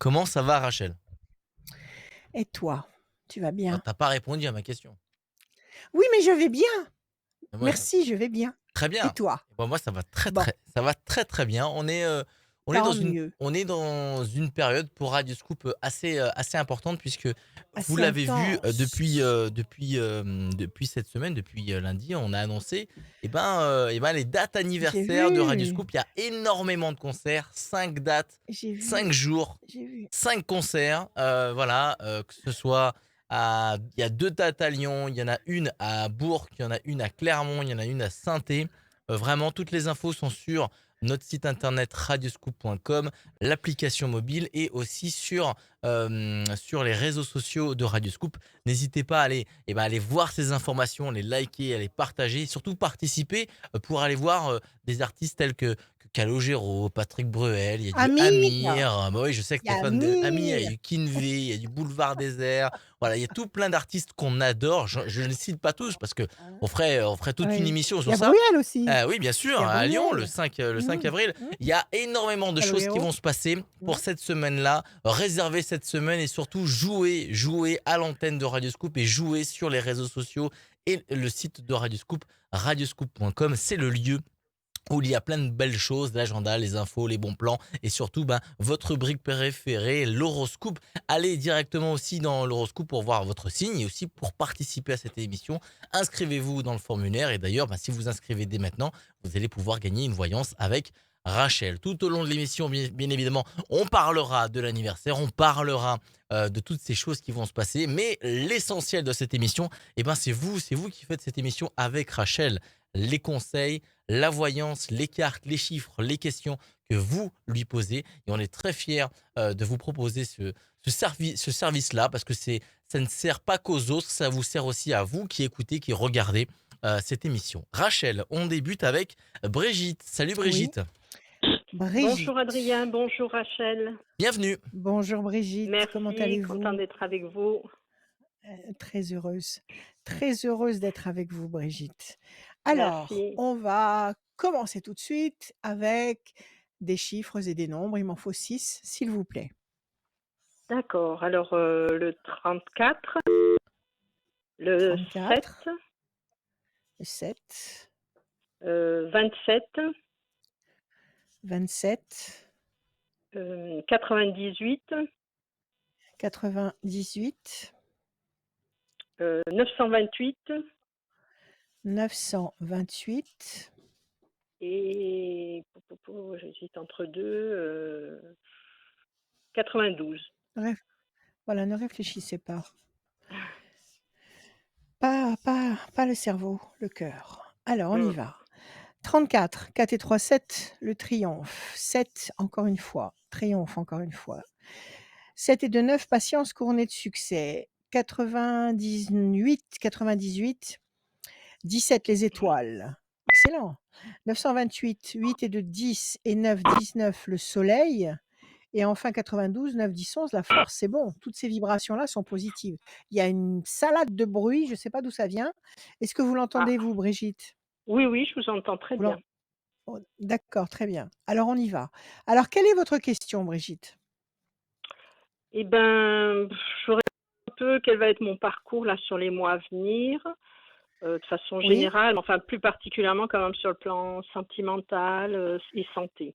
Comment ça va, Rachel? Et toi, tu vas Ah, bien? tu pas répondu à ma question. Oui, mais je vais bien. Moi, Merci, je vais bien. très Et bien. toi? Bon, moi, Bon, ça va très, très bien. tant mieux. On est dans une période pour Radio Scoop, assez importante puisque vous Assez l'avez vu, intense. depuis cette semaine, depuis, lundi, on a annoncé les dates J'ai anniversaires de Radio vu, Scoop. Il y a énormément de concerts, 5 dates, j'ai 5 vu, jours, j'ai vu. 5 concerts, voilà, que ce soit il y a 2 dates à Lyon, il y en a une à Bourg, il y en a une à Clermont, il y en a une à Saint-Étienne. Vraiment, toutes les infos sont sur notre site internet radioscoop.com, l'application mobile et aussi sur les réseaux sociaux de Radioscoop. N'hésitez pas à aller voir ces informations, à les liker, à les partager, et surtout participer pour aller voir des artistes tels que Calogero, Patrick Bruel, il y a du Amir, Amir, bah oui, je sais que il y tu es a fan de Amir, il y a Amir. du Kinvey, il y a du Boulevard Désert, voilà, il y a tout plein d'artistes qu'on adore. Je ne les cite pas tous parce que Hein? on ferait toute une Oui. émission Il y sur a ça. Bruel aussi. Oui, bien sûr, Il y a à Lyon, Bruel. le 5 Mmh, avril. mmh. Il y a énormément de choses qui Calogero. vont se passer Mmh. pour cette semaine-là. Réservez cette semaine et surtout jouez à l'antenne de Radioscoop et jouez sur les réseaux sociaux et le site de Radioscoop, radioscoop.com. C'est le lieu où il y a plein de belles choses, l'agenda, les infos, les bons plans et surtout votre rubrique préférée, l'horoscope. Allez directement aussi dans l'horoscope pour voir votre signe et aussi pour participer à cette émission. Inscrivez-vous dans le formulaire et d'ailleurs, si vous inscrivez dès maintenant, vous allez pouvoir gagner une voyance avec Rachel. Tout au long de l'émission, bien évidemment, on parlera de l'anniversaire, on parlera de toutes ces choses qui vont se passer, mais l'essentiel de cette émission, c'est vous qui faites cette émission avec Rachel. Les conseils, la voyance, les cartes, les chiffres, les questions que vous lui posez. Et on est très fiers de vous proposer ce service-là parce que ça ne sert pas qu'aux autres, ça vous sert aussi à vous qui écoutez, qui regardez cette émission. Rachel, on débute avec Brigitte. Salut Oui, Brigitte, Brigitte. Bonjour Adrien, bonjour Rachel. bienvenue. Bonjour Brigitte, comment Merci, content allez-vous? d'être avec vous. Très heureuse. Très heureuse d'être avec vous, Brigitte. Alors, Merci. on va commencer tout de suite avec des chiffres et des nombres. Il m'en faut 6, s'il vous plaît. D'accord, alors le 34, le 34, 7, le 7, 27, 27, 98, 98, 928 928. et j'hésite entre deux, 92. Bref, voilà, ne réfléchissez pas. Pas le cerveau, le cœur. Alors, on y Hum, va. 34, 4 et 3, 7, le triomphe. 7, encore une fois, triomphe, encore une fois. 7 et 2, 9, patience couronnée de succès. 98, 98, 17, les étoiles. Excellent. 928, 8 et 2, 10 et 9, 19, le soleil. Et enfin 92, 9, 10, 11, la force. C'est bon, toutes ces vibrations-là sont positives. Il y a une salade de bruit, je ne sais pas d'où ça vient. Est-ce que vous Ah, l'entendez, vous, Brigitte? oui, oui, je vous entends très Vous bien. l'en Oh, d'accord, très bien. Alors on y va. Alors quelle est votre question, Brigitte? Eh ben, j'aurais un peu quel va être mon parcours là sur les mois à venir. De façon Oui? générale, enfin plus particulièrement quand même sur le plan sentimental et santé.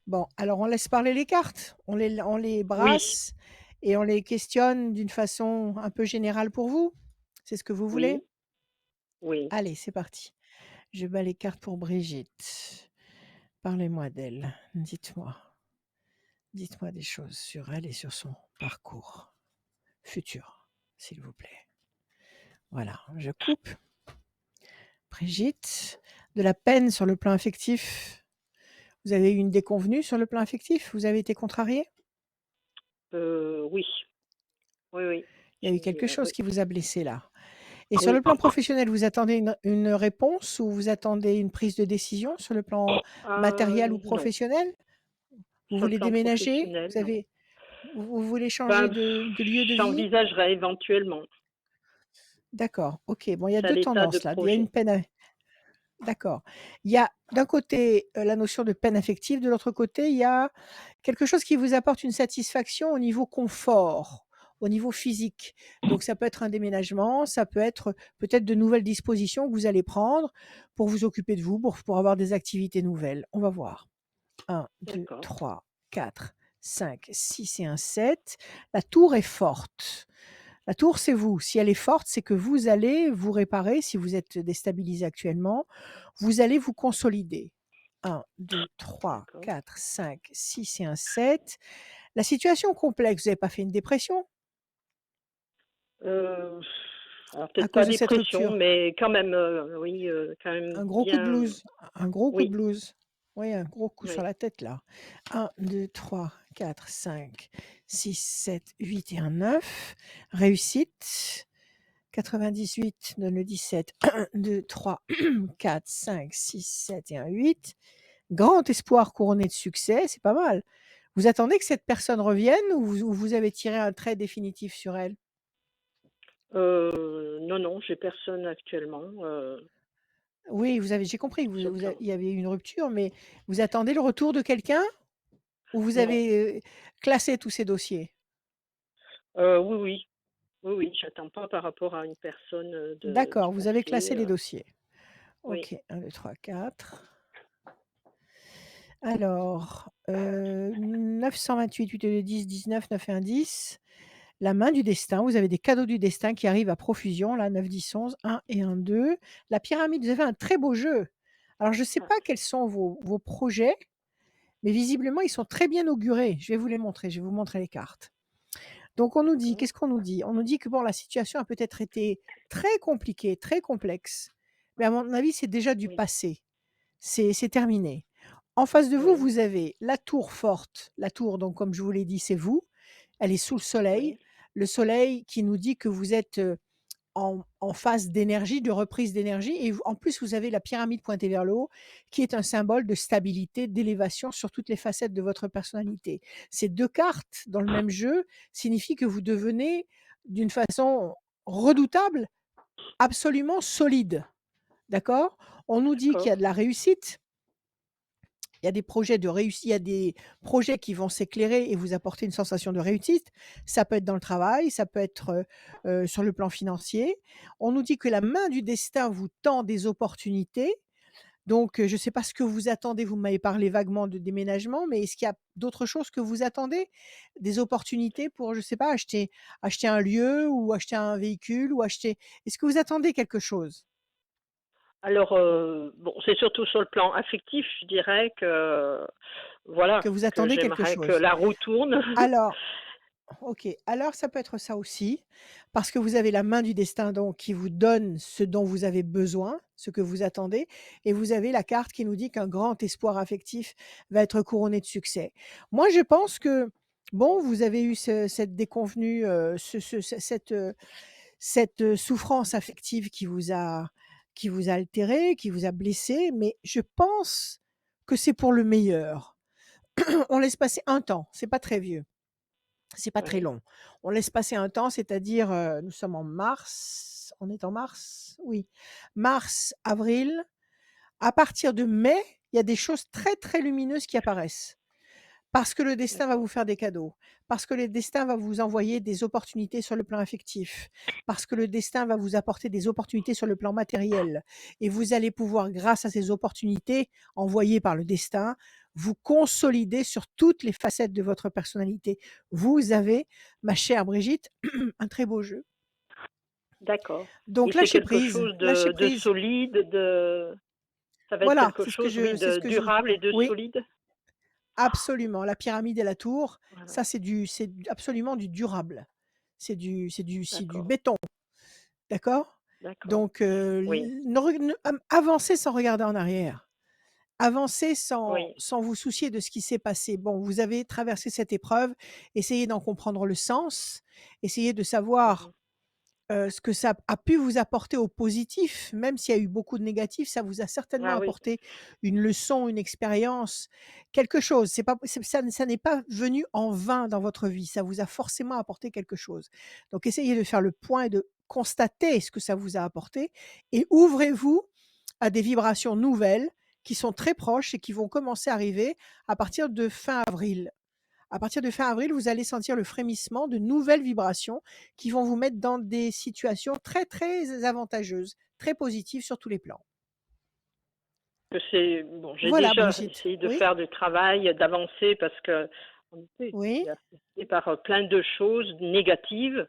Bon, alors on laisse parler les cartes. On les Oui, brasse et on les questionne d'une façon un peu générale pour vous? C'est ce que vous voulez? oui, oui. Allez, c'est parti. Je bats les cartes pour Brigitte. Parlez-moi d'elle. Dites-moi des choses sur elle et sur son parcours futur, s'il vous plaît. Voilà, je coupe. Brigitte, de la peine sur le plan affectif. Vous avez eu une déconvenue sur le plan affectif? Vous avez été contrariée? Oui, oui, oui. Il y a eu quelque chose Oui, qui vous a blessé là. Et sur le oui. plan professionnel, vous attendez une réponse ou vous attendez une prise de décision sur le plan matériel ou Non, professionnel? Vous sur le voulez plan déménager? professionnel, non. Vous voulez changer Ben, de lieu de vie? j'envisagerais éventuellement. D'accord, OK. Bon, il y a C'est à 2 l'état de tendances là. Il y a une projet. peine à D'accord. Il y a d'un côté, la notion de peine affective, de l'autre côté, il y a quelque chose qui vous apporte une satisfaction au niveau confort, au niveau physique. Donc ça peut être un déménagement, ça peut être peut-être de nouvelles dispositions que vous allez prendre pour vous occuper de vous, pour avoir des activités nouvelles. On va voir. 1, 2, D'accord. 3, 4, 5, 6 et un 7. La tour est forte. La tour, c'est vous. Si elle est forte, c'est que vous allez vous réparer. Si vous êtes déstabilisé actuellement, vous allez vous consolider. 1, 2, 3, D'accord. 4, 5, 6 et un 7. La situation complexe, vous n'avez pas fait une dépression Euh, alors à peut-être pas cause de cette dépression, rupture? mais quand même, oui, quand même Un gros coup de bien. blues, un gros coup de Oui, blues. Oui, un gros coup sur oui. la tête là. 1, 2, 3, 4, 5, 6, 7, 8 et un 9. Réussite. 98 donne le 17. 1, 2, 3, 4, 5, 6, 7 et un 8. Grand espoir couronné de succès, c'est pas mal. Vous attendez que cette personne revienne ou vous avez tiré un trait définitif sur elle? Non, non, j'ai personne actuellement Oui, j'ai compris que sur le il plan. y avait eu une rupture, mais vous attendez le retour de quelqu'un? Ou vous Non. avez, classé tous ces dossiers? Oui, oui. Oui, oui, j'attends pas par rapport à une personne, du D'accord, vous avez classé passé, les dossiers. oui, OK, 1, 2, 3, 4. Alors, 928, 8 et 2, 10, 19, 9 et un 10. La main du destin, vous avez des cadeaux du destin qui arrivent à profusion, là, 9, 10, 11, 1 et un 2. La pyramide, vous avez un très beau jeu. Alors je ne sais ah, pas quels sont vos projets, mais visiblement, ils sont très bien augurés. Je vais vous les montrer, je vais vous montrer les cartes. Donc on nous dit d'accord, qu'est-ce qu'on nous dit? On nous dit que bon, la situation a peut-être été très compliquée, très complexe, mais à mon avis, c'est déjà du oui, passé. C'est terminé. En face de vous, oui, vous avez la tour forte. La tour, donc comme je vous l'ai dit, c'est vous. Elle est sous le soleil. oui, Le soleil qui nous dit que vous êtes, en phase d'énergie, de reprise d'énergie et en plus, vous avez la pyramide pointée vers le haut qui est un symbole de stabilité, d'élévation sur toutes les facettes de votre personnalité. Ces 2 cartes dans le même jeu signifient que vous devenez, d'une façon redoutable, absolument solide. D'accord? On nous dit qu'il y d'accord, a de la réussite, il y a des projets de réussite, il y a des projets qui vont s'éclairer et vous apporter une sensation de réussite. Ça peut être dans le travail, ça peut être, sur le plan financier. On nous dit que la main du destin vous tend des opportunités. Donc, je ne sais pas ce que vous attendez. Vous m'avez parlé vaguement de déménagement, mais est-ce qu'il y a d'autres choses que vous attendez? Des opportunités pour, je ne sais pas, acheter un lieu ou acheter un véhicule ou acheter est-ce que vous attendez quelque chose? Alors, bon, c'est surtout sur le plan affectif, je dirais que, voilà, Que vous que attendez quelque j'aimerais que chose? la roue tourne. Alors OK, alors ça peut être ça aussi, parce que vous avez la main du destin donc qui vous donne ce dont vous avez besoin, ce que vous attendez et vous avez la carte qui nous dit qu'un grand espoir affectif va être couronné de succès. Moi, je pense que, bon, vous avez eu cette déconvenue, cette souffrance affective qui vous a altéré, qui vous a blessé, mais je pense que c'est pour le meilleur. On laisse passer un temps, c'est pas très vieux. C'est pas très Oui, long. On laisse passer un temps, c'est-à-dire, nous sommes en mars, on est en mars? Oui. Mars, avril. À partir de mai, il y a des choses très, très lumineuses qui apparaissent. Parce que le destin va d'accord, vous faire des cadeaux, parce que le destin va vous envoyer des opportunités sur le plan affectif, parce que le destin va vous apporter des opportunités sur le plan matériel et vous allez pouvoir, grâce à ces opportunités envoyées par le destin, vous consolider sur toutes les facettes de votre personnalité. Vous avez, ma chère Brigitte, un très beau jeu. d'accord. Et Donc c'est lâchez quelque prise, chose lâchez de prise. solide, ça va être Voilà, quelque chose, oui, c'est ce de que je durable et de oui. solide? Absolument, la pyramide et la tour, Voilà, ça absolument du durable. C'est du d'accord, béton, d'accord? d'accord. Donc Oui, l ne re ne am avancez sans regarder en arrière. Avancez oui. sans vous soucier de ce qui s'est passé. Bon, vous avez traversé cette épreuve, essayez d'en comprendre le sens, essayez de savoir Mmh. ce que ça a pu vous apporter au positif, même s'il y a eu beaucoup de négatifs, ça vous a certainement Ah oui, apporté une leçon, une expérience, quelque chose. C'est pas c'est ça n'est pas venu en vain dans votre vie, ça vous a forcément apporté quelque chose. Donc essayez de faire le point et de constater ce que ça vous a apporté et ouvrez-vous à des vibrations nouvelles qui sont très proches et qui vont commencer à arriver à partir de fin avril. À partir de fin avril, vous allez sentir le frémissement de nouvelles vibrations qui vont vous mettre dans des situations très, très avantageuses, très positives sur tous les plans. C'est bon, j'ai Voilà, déjà Brigitte. essayé de Oui, faire du travail, d'avancer parce que en effet, je oui, suis assistée par plein de choses négatives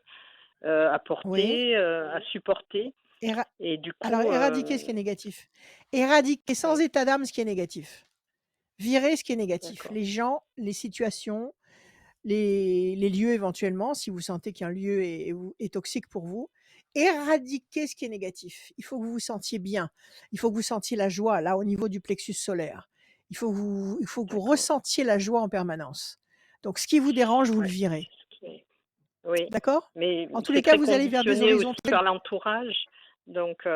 à oui. porter, à supporter. Éra- Et du Alors, coup, éradiquer ce qui est négatif. Éradiquer sans ouais, état d'âme ce qui est négatif. Virer ce qui est négatif. d'accord. Les gens, les situations, les lieux éventuellement, si vous sentez qu'un lieu est toxique pour vous. Éradiquer ce qui est négatif. Il faut que vous vous sentiez bien. Il faut que vous sentiez la joie, là, au niveau du plexus solaire. Il faut que vous D'accord. ressentiez la joie en permanence. Donc, ce qui vous dérange, vous le Ouais. virez. Oui, D'accord? mais En tous les c'est cas, très vous allez vers des conditionné horizons aussi très... par l'entourage. Donc,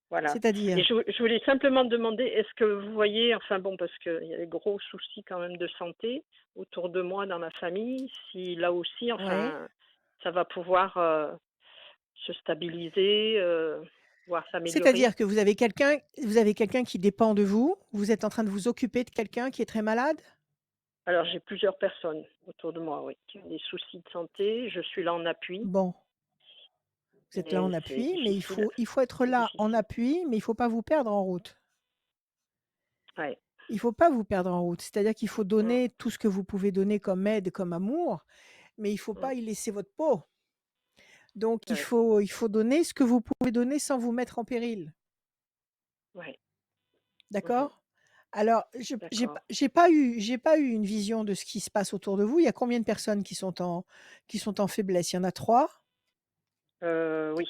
voilà. Et C'est-à-dire, je voulais simplement demander, est-ce que vous voyez, enfin bon, parce qu'il y a des gros soucis quand même de santé autour de moi, dans ma famille, si là aussi, ouais. enfin, ça va pouvoir se stabiliser, voire s'améliorer. C'est-à-dire que vous avez quelqu'un qui dépend de vous. Vous êtes en train de vous occuper de quelqu'un qui est très malade? Alors, j'ai plusieurs personnes autour de moi, oui, qui ont des soucis de santé. Je suis là en appui, Bon. Vous êtes là mais en c'est appui, mais difficile. il faut être C'est là en difficile. appui, mais il faut pas vous perdre en route. Ouais. Il faut pas vous perdre en route. C'est-à-dire qu'il faut Mm, donner tout ce que vous pouvez donner comme aide, comme amour, mais il faut mm. pas y laisser votre peau. Donc Ouais. il faut donner ce que vous pouvez donner sans vous mettre en péril. Ouais. Mhm. D'accord? Alors, D'accord. j'ai pas eu une vision de ce qui se passe autour de vous. Il y a combien de personnes qui sont en faiblesse? Il y en a 3. Oui,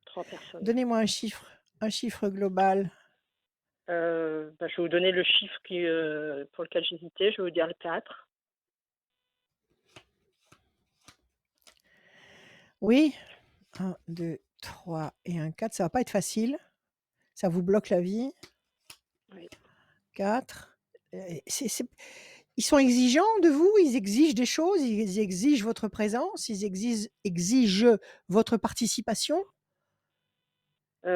3 personnes. Donnez-moi un chiffre global. Bah, je vais vous donner le chiffre pour lequel j'hésitais. Je vais vous dire le 4. Oui? 1, 2, 3 et un 4. Ça va pas être facile. Ça vous bloque la vie. Oui. 4. Ils sont exigeants de vous, ils exigent des choses, ils exigent votre présence, ils exigent votre participation.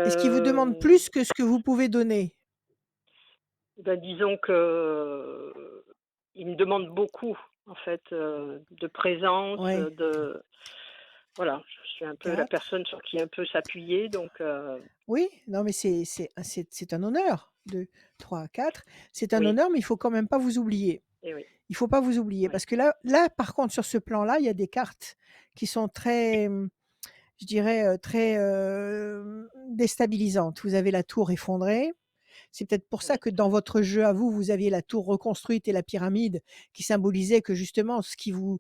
Est-ce qu'ils vous demandent Euh, plus que ce que vous pouvez donner? bah, disons que ils me demandent beaucoup, en fait, de présence, Ouais. voilà, je suis un peu la 4. personne sur qui un peu s'appuyer, donc Oui, non, mais c'est un honneur. 2, 3, 4. C'est un oui, honneur, mais il faut quand même pas vous oublier. et oui, Il faut pas vous oublier oui, parce que par contre, sur ce plan-là, il y a des cartes qui sont très, je dirais, très, déstabilisantes. Vous avez la tour effondrée. C'est peut-être pour ça oui, que dans votre jeu à vous, vous aviez la tour reconstruite et la pyramide qui symbolisaient que justement ce qui vous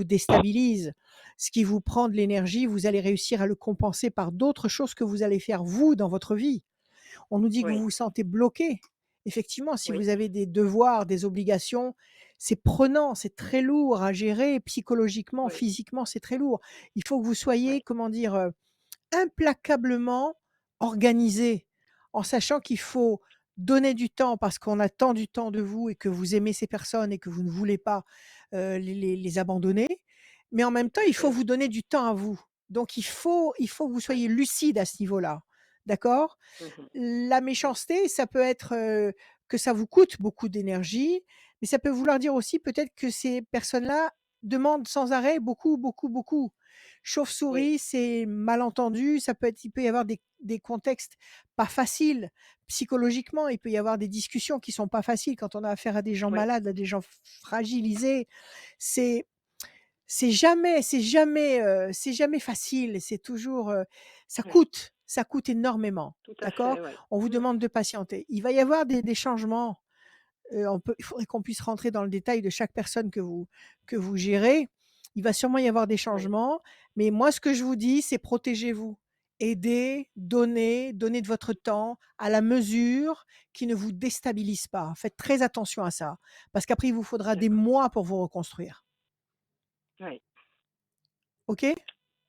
déstabilise, ce qui vous prend de l'énergie, vous allez réussir à le compenser par d'autres choses que vous allez faire vous dans votre vie. On nous dit que vous oui, vous sentez bloqué. Effectivement, si oui, vous avez des devoirs, des obligations, c'est prenant, c'est très lourd à gérer psychologiquement, oui, physiquement, c'est très lourd. Il faut que vous soyez, oui, comment dire, implacablement organisé, en sachant qu'il faut donner du temps parce qu'on attend du temps de vous et que vous aimez ces personnes et que vous ne voulez pas, les abandonner. Mais en même temps, il faut mm, vous donner du temps à vous. Donc il faut que vous oui, soyez lucide à ce niveau-là. D'accord? mhm, La oui, méchanceté, ça peut être, que ça vous coûte beaucoup d'énergie, mais ça peut vouloir dire aussi peut-être que ces personnes-là demandent sans arrêt beaucoup, beaucoup, beaucoup. oui, Chauve-souris, c'est malentendu, il peut y avoir des contextes pas faciles psychologiquement, il peut y avoir des discussions qui sont pas faciles quand on a affaire à des gens oui, malades, à des gens fragilisés. C'est c'est jamais facile, c'est toujours, oui, ça coûte énormément, tout à d'accord? fait, oui. On vous Mm, demande de patienter. Il va y avoir des changements, il faudrait qu'on puisse rentrer dans le détail de chaque personne que vous gérez. Il va sûrement y avoir des oui, changements, mais moi ce que je vous dis, c'est protégez-vous. Aidez, donnez, donnez de votre temps à la mesure qui ne vous déstabilise pas. Faites très attention à ça, parce qu'après il vous faudra des d'accord, mois pour vous reconstruire. oui, OK?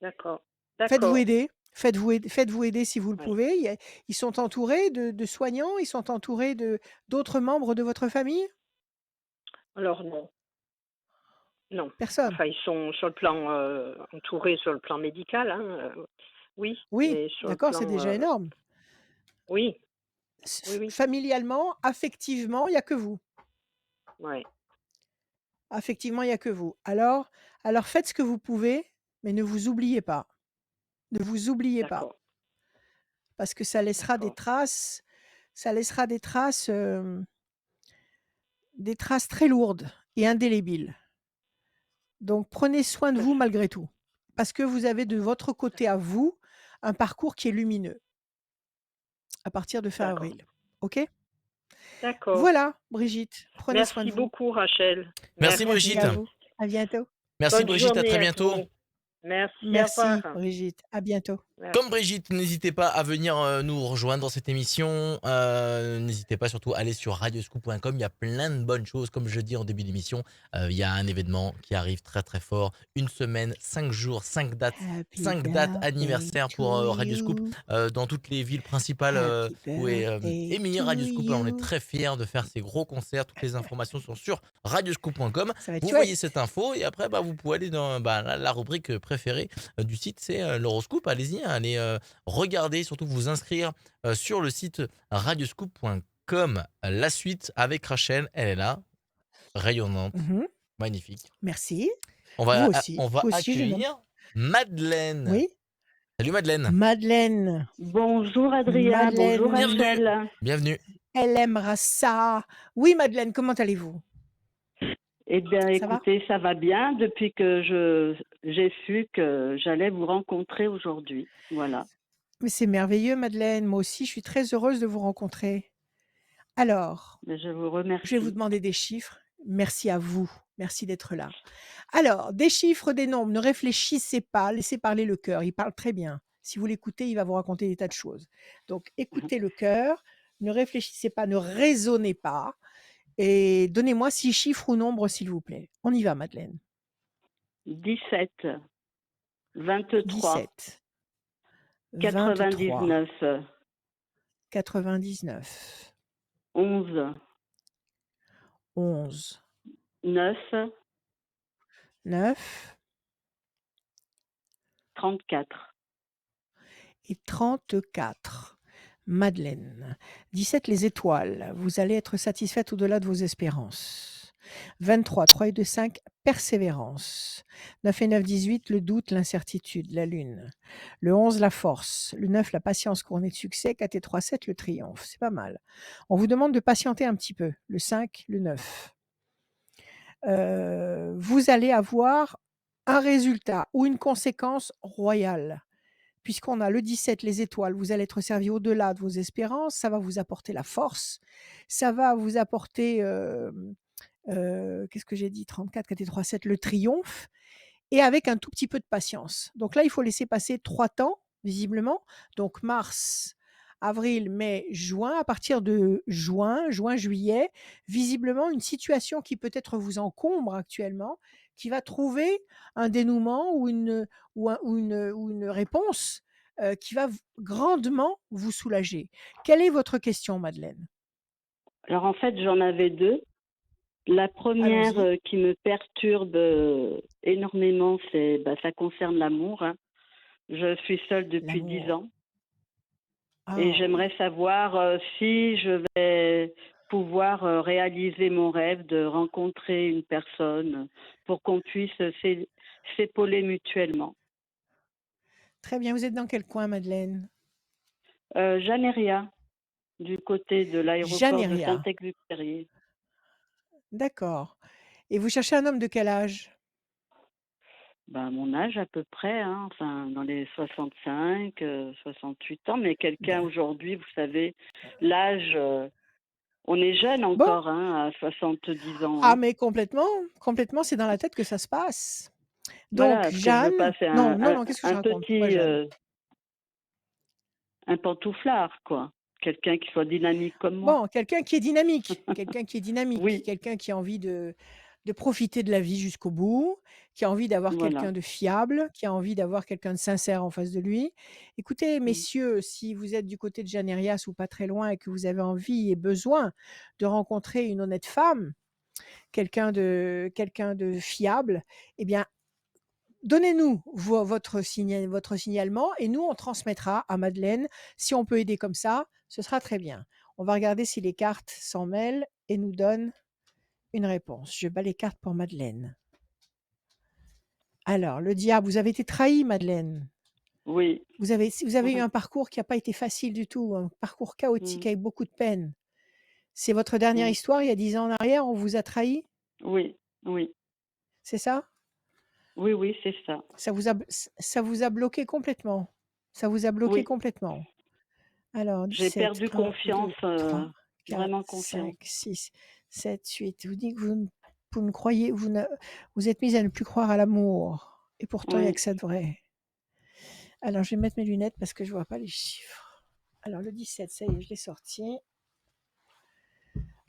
d'accord, Faites-vous d'accord, aider, faites-vous aider si vous le oui. pouvez. Ils sont entourés de soignants? Ils sont entourés de d'autres membres de votre famille? Alors non, non. Personne? Enfin, ils sont sur le plan, entourés sur le plan médical, hein, oui, Oui, mais sur le d'accord, c'est plan, déjà énorme. Oui, oui, oui, Familialement, affectivement, il y a que vous. ouais, Affectivement, il y a que vous. Alors faites ce que vous pouvez, mais ne vous oubliez pas. Ne vous oubliez pas, d'accord, parce que d'accord. ça laissera des traces très lourdes et indélébiles. Donc prenez soin de Tout à vous fait. malgré tout, parce que vous avez de votre côté à vous un parcours qui est lumineux à partir de fin D'accord, avril. OK? d'accord. Voilà, Brigitte, prenez soin de Merci vous. beaucoup, Rachel. Merci Merci Brigitte. à Merci. vous. À bientôt. Merci Bonne Brigitte, à journée très à bientôt. vous. Merci, au Merci revoir. Brigitte, à bientôt. Comme Merci. Brigitte, n'hésitez pas à venir nous rejoindre dans cette émission. N'hésitez pas surtout à aller sur radioscoop.com. Il y a plein de bonnes choses. Comme je dis en début d'émission, il y a un événement qui arrive très très fort. Une semaine, 5 jours, 5 dates. Happy 5 dates birthday anniversaires pour to Radioscoop you. dans toutes les villes principales Happy où est birthday émis to Radioscoop. On est you. très fiers de faire ces gros concerts. Toutes les informations sont sur radioscoop.com. Ça va être Vous voyez chouette. cette info et après vous pouvez aller dans la rubrique préférée du site, c'est l'horoscope. Allez-y, allez regardez, surtout vous inscrire sur le site radioscoop.com. La suite avec Rachel, elle est là, rayonnante, Mmh. magnifique. Merci. On Vous va, aussi, on va vous aussi, jeune homme. accueillir Madeleine. Oui? Salut Madeleine, Madeleine, Bonjour Adrien, bonjour Madeleine, bienvenue, Rachel. bienvenue. elle aimera ça. Oui, Madeleine, comment allez-vous? Eh bien, Ça va? écoutez, ça va bien depuis que j'ai su que j'allais vous rencontrer aujourd'hui. Voilà. Mais c'est merveilleux, Madeleine. Moi aussi, je suis très heureuse de vous rencontrer. Alors, Mais je vous je vais vous remercie. demander des chiffres. Merci à vous. Merci d'être là. Alors, des chiffres, des nombres, ne réfléchissez pas, laissez parler le cœur. Il parle très bien. Si vous l'écoutez, il va vous raconter des tas de choses. Donc, écoutez le cœur, ne réfléchissez pas, ne raisonnez pas. Et donnez-moi 6 chiffres ou nombres, s'il vous plaît. On y va, Madeleine. 17, 23, 17, 23, 99, 99, 11, 11, 9, 9 34. et 34. Madeleine. 17, les étoiles. Vous allez être satisfaite au-delà de vos espérances. 23, 3 et 2, 5, persévérance. 9 et 9, 18, le doute, l'incertitude, la lune. Le 11, la force. Le 9, la patience couronnée de succès. 4 et 3, 7, le triomphe. C'est pas mal. On vous demande de patienter un petit peu. Le 5, le 9. Vous allez avoir un résultat ou une conséquence royale. Puisqu'on a le 17, les étoiles, vous allez être servi au-delà de vos espérances, ça va vous apporter la force, ça va vous apporter, qu'est-ce que j'ai dit? 34, 4 et 3, 7, le triomphe et avec un tout petit peu de patience. Donc là, il faut laisser passer 3 temps, visiblement, donc mars, avril, mai, juin. À partir de juin, juillet, visiblement une situation qui peut-être vous encombre actuellement, qui va trouver un dénouement ou une réponse, qui va v grandement vous soulager. Quelle est votre question, Madeleine? Alors en fait, j'en avais deux. La première Allons-y. qui me perturbe énormément, ça concerne l'amour, hein. Je suis seule depuis 10 L'amour. ans. Et Ah j'aimerais oui. savoir si je vais pouvoir réaliser mon rêve de rencontrer une personne pour qu'on puisse s'épauler mutuellement. Très bien, vous êtes dans quel coin, Madeleine? Janeria, du côté de l'aéroport de Janeria. Saint-Exupéry. D'accord. Et vous cherchez un homme de quel âge? Ben, mon âge à peu près, hein, enfin dans les 65, 68 ans, mais quelqu'un D'a aujourd'hui, vous savez, l'âge, on est jeune Bon. encore hein, à 70 ans. Ah Hein. mais complètement, complètement, c'est dans la tête que ça se passe. Donc Voilà, ce que je veux pas, Jeanne c'est non, non, non, qu'est-ce que je raconte? Pourquoi Jeanne? un pantouflard, quoi. Quelqu'un qui soit dynamique comme moi. Bon, quelqu'un qui est dynamique, Oui, quelqu'un qui a envie de profiter de la vie jusqu'au bout, qui a envie d'avoir voilà. quelqu'un de fiable, qui a envie d'avoir quelqu'un de sincère en face de lui. Écoutez, Mm. messieurs, si vous êtes du côté de Janerias ou pas très loin et que vous avez envie et besoin de rencontrer une honnête femme, quelqu'un de fiable, eh bien, donnez-nous votre signalement et nous, on transmettra à Madeleine. Si on peut aider comme ça, ce sera très bien. On va regarder si les cartes s'en mêlent et nous donnent une réponse. Je bats les cartes pour Madeleine. Alors, le diable, vous avez été trahi, Madeleine. Oui. Vous avez eu un parcours qui n'a pas été facile du tout, un parcours chaotique Mm. avec beaucoup de peine. C'est votre dernière Mm. histoire, il y a 10 ans en arrière, on vous a trahi, Oui, oui, c'est ça? oui, oui, c'est ça. Ça vous a bloqué complètement. Ça vous a bloqué Oui, complètement. Alors j'ai 17, perdu 1, confiance, 2, 3, 4, vraiment confiance. 5, 6, 7, 8. Vous dites que vous ne croyez, vous êtes mise à ne plus croire à l'amour. Et pourtant, il n'y a Oui, que ça de vrai. Alors, je vais mettre mes lunettes parce que je ne vois pas les chiffres. Alors, le 17, ça y est, je l'ai sorti.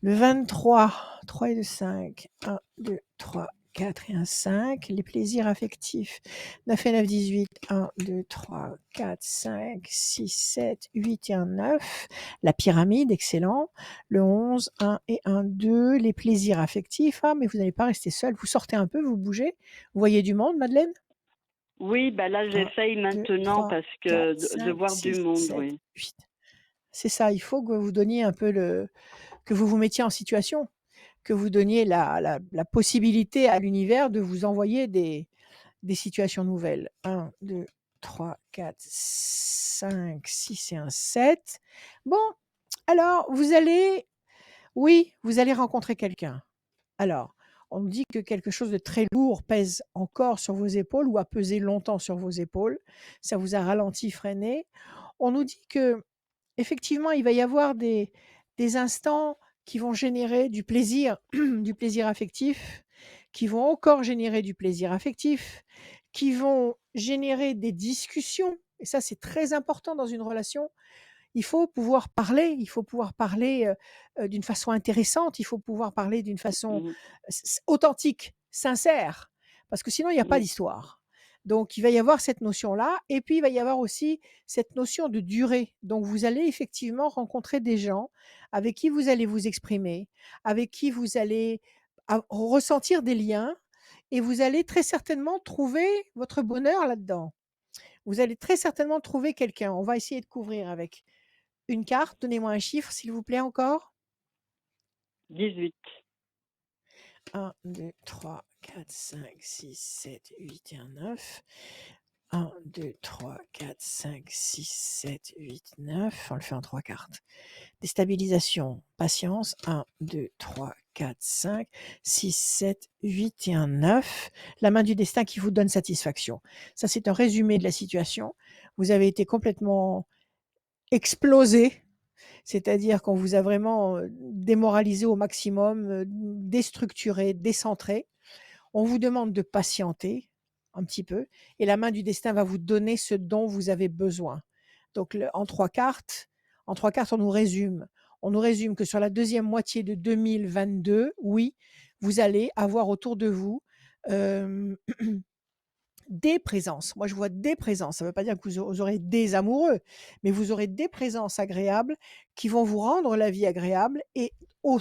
Le 23, 3 et 2, 5. 1, 2, 3, 4 et un 5. Les plaisirs affectifs. 9 et 9, 18. 1, 2, 3, 4, 5, 6, 7, 8 et un 9. La pyramide, excellent. Le 11, 1 et 1, 2. Les plaisirs affectifs. Ah, mais vous n'allez pas rester seul. Vous sortez un peu, vous bougez. Vous voyez du monde, Madeleine? oui, bah là 1, j'essaye 2, maintenant 3, parce 4, que de 5, voir du 6, monde, 7, oui. 8. C'est ça, il faut que vous donniez un peu que vous vous mettiez en situation, que vous donniez la possibilité à l'univers de vous envoyer des situations nouvelles. 1, 2, 3, 4, 5, 6 et un 7. Bon, alors vous allez rencontrer quelqu'un. Alors, on me dit que quelque chose de très lourd pèse encore sur vos épaules ou a pesé longtemps sur vos épaules. Ça vous a ralenti, freiné. On nous dit que effectivement, il va y avoir des instants qui vont générer du plaisir, du plaisir affectif, qui vont encore générer du plaisir affectif, qui vont générer des discussions. Et ça, c'est très important dans une relation. Il faut pouvoir parler d'une façon intéressante, il faut pouvoir parler d'une façon Mhm. authentique, sincère, parce que sinon il n'y a pas Oui, d'histoire. Donc il va y avoir cette notion-là, et puis il va y avoir aussi cette notion de durée. Donc vous allez effectivement rencontrer des gens avec qui vous allez vous exprimer, avec qui vous allez ressentir des liens, et vous allez très certainement trouver votre bonheur là-dedans. Vous allez très certainement trouver quelqu'un. On va essayer de couvrir avec une carte. Donnez-moi un chiffre, s'il vous plaît, encore. 18. 1, 2, 3, 4, 5, 6, 7, 8 et un 9. 1, 2, 3, 4, 5, 6, 7, 8, 9. On le fait en 3 cartes. Déstabilisation, patience. 1, 2, 3, 4, 5, 6, 7, 8 et un 9. La main du destin qui vous donne satisfaction. Ça, c'est un résumé de la situation. Vous avez été complètement explosé. C'est-à-dire qu'on vous a vraiment démoralisé au maximum, déstructuré, décentré. On vous demande de patienter un petit peu et la main du destin va vous donner ce dont vous avez besoin. Donc en 3 cartes, on nous résume. On nous résume que sur la deuxième moitié de 2022, oui, vous allez avoir autour de vous euh, des présences. Moi, je vois des présences. Ça ne veut pas dire que vous aurez des amoureux, mais vous aurez des présences agréables qui vont vous rendre la vie agréable. Et au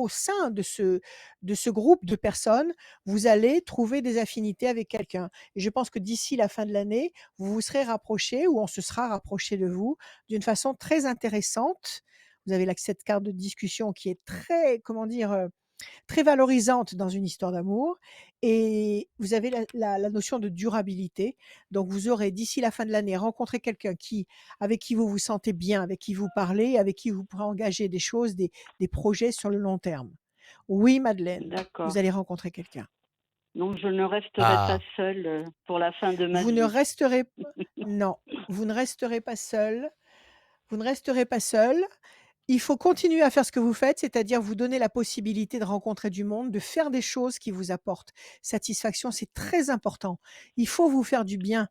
sein de ce groupe de personnes, vous allez trouver des affinités avec quelqu'un. Et je pense que d'ici la fin de l'année, vous vous serez rapprochés ou on se sera rapproché de vous d'une façon très intéressante. Vous avez cette carte de discussion qui est très, comment dire, très valorisante dans une histoire d'amour et vous avez la notion de durabilité. Donc vous aurez d'ici la fin de l'année rencontré quelqu'un avec qui vous vous sentez bien, avec qui vous parlez, avec qui vous pourrez engager des choses, des projets sur le long terme. Oui, Madeleine, vous d'accord. allez rencontrer quelqu'un. Donc je ne resterai pas Ah, seule pour la fin de ma Vous ne vie. resterez, non, vous ne resterez pas seul. Vous ne resterez pas seul. Il faut continuer à faire ce que vous faites, c'est-à-dire vous donner la possibilité de rencontrer du monde, de faire des choses qui vous apportent satisfaction, c'est très important. Il faut vous faire du bien,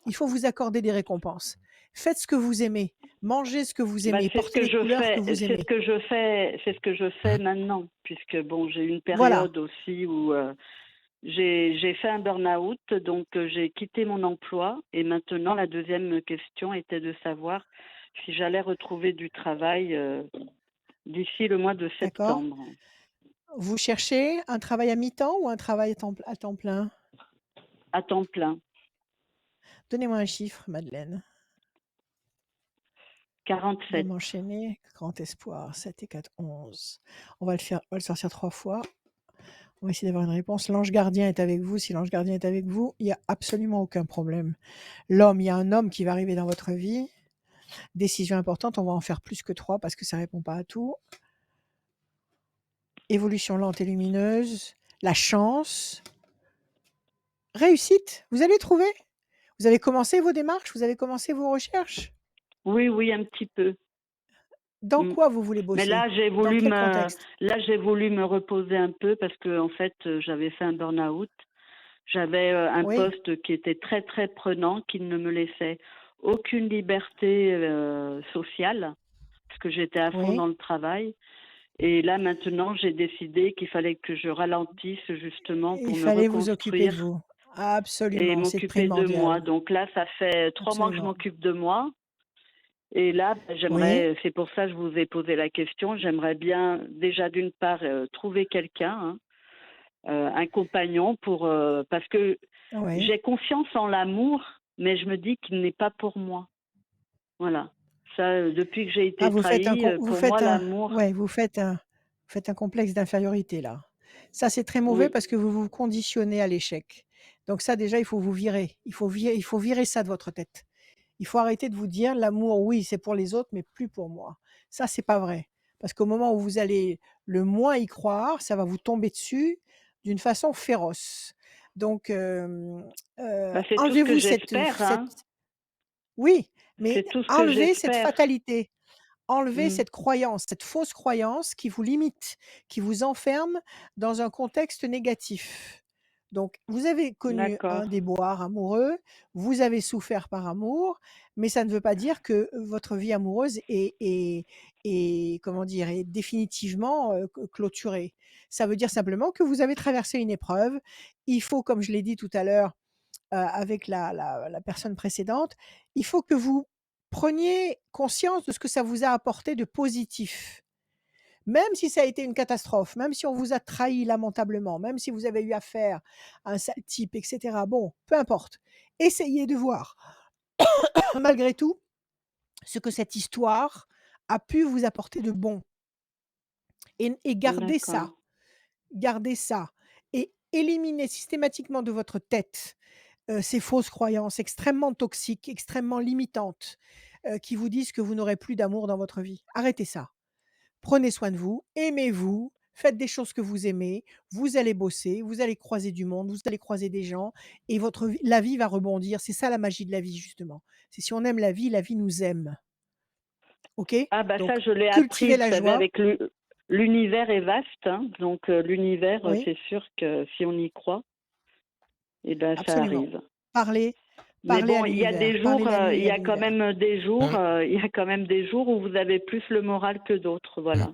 il faut vous accorder des récompenses. Faites ce que vous aimez, mangez ce que vous Bah, aimez, c'est ce portez que les je couleurs que fais, vous c'est ce aimez. que je fais, c'est ce que je fais mhm. maintenant, puisque bon, j'ai eu une Voilà, période aussi où j'ai fait un burn-out, donc j'ai quitté mon emploi et maintenant la deuxième question était de savoir si j'allais retrouver du travail d'ici le mois de d'accord. septembre. Vous cherchez un travail à mi-temps ou un travail à temps plein? à temps plein. Donnez-moi un chiffre, Madeleine. 47. Même enchaîné, grand espoir, 7 et 4, 11. On va le sortir 3 fois. On va essayer d'avoir une réponse. L'ange gardien est avec vous. Si l'ange gardien est avec vous, il n'y a absolument aucun problème. L'homme, il y a un homme qui va arriver dans votre vie. Décision importante, on va en faire plus que 3 parce que ça ne répond pas à tout. Évolution lente et lumineuse. La chance. Réussite. Vous allez trouver. Vous avez commencé vos démarches, vous avez commencé vos recherches. Oui, un petit peu. Dans quoi vous voulez Mais bosser? là, j'ai Dans voulu quel contexte? voulu me reposer un peu parce que en fait, j'avais fait un burn-out. J'avais un Oui. poste qui était très très prenant, qui ne me laissait aucune liberté sociale parce que j'étais à fond Oui. dans le travail. Et là, maintenant, j'ai décidé qu'il fallait que je ralentisse justement pour Il me fallait vous occuper de reconstruire vous. et Absolument, c'est m'occuper de moi. primordial. Donc là, ça fait 3 mois que je Absolument. m'occupe de moi. Et là, Oui. j'aimerais, c'est pour ça que je vous ai posé la question, j'aimerais bien déjà d'une part trouver quelqu'un, un compagnon parce que Oui. j'ai confiance en l'amour, mais je me dis qu'il n'est pas pour moi. Voilà. Ça, depuis que j'ai été Vous faites un, trahie, pour moi, l'amour, ouais, vous faites un complexe d'infériorité là. Ça, c'est très mauvais oui, parce que vous vous conditionnez à l'échec. Donc ça, déjà, il faut vous virer. Il faut virer ça de votre tête. Il faut arrêter de vous dire l'amour, oui, c'est pour les autres, mais plus pour moi. Ça, c'est pas vrai. Parce qu'au moment où vous allez le moins y croire, ça va vous tomber dessus d'une façon féroce. Donc, c'est tout ce que enlevez-vous j'espère, hein. oui, mais C'est tout ce que enlevez cette j'espère. fatalité. Enlevez Mm. cette croyance, cette fausse croyance qui vous limite, qui vous enferme dans un contexte négatif. Donc, vous avez connu un D'accord. déboire amoureux, vous avez souffert par amour, mais ça ne veut pas dire que votre vie amoureuse comment dire, est définitivement clôturée. Ça veut dire simplement que vous avez traversé une épreuve. Il faut, comme je l'ai dit tout à l'heure, avec la personne précédente, il faut que vous preniez conscience de ce que ça vous a apporté de positif. Même si ça a été une catastrophe, même si on vous a trahi lamentablement, même si vous avez eu affaire à un sale type, etc. Bon, peu importe. Essayez de voir, malgré tout, ce que cette histoire a pu vous apporter de bon. Et gardez ça. D'accord. Gardez ça. Et éliminez systématiquement de votre tête ces fausses croyances extrêmement toxiques, extrêmement limitantes, qui vous disent que vous n'aurez plus d'amour dans votre vie. Arrêtez ça. Prenez soin de vous, aimez-vous, faites des choses que vous aimez, vous allez bosser, vous allez croiser du monde, vous allez croiser des gens et la vie va rebondir. C'est ça la magie de la vie justement. C'est si on aime la vie nous aime. OK? Ah ça, Donc je l'ai appris, cultivez vous la savez, joie. avec l'univers est vaste, hein, donc l'univers, Oui, c'est sûr que si on y croit, eh ben ça absolument. arrive. Parlez Mais à bon, il y a l'univers, des jours, parlez la nuit il y à a quand l'univers. même des jours, Mm. il y a quand même des jours où vous avez plus le moral que d'autres, voilà.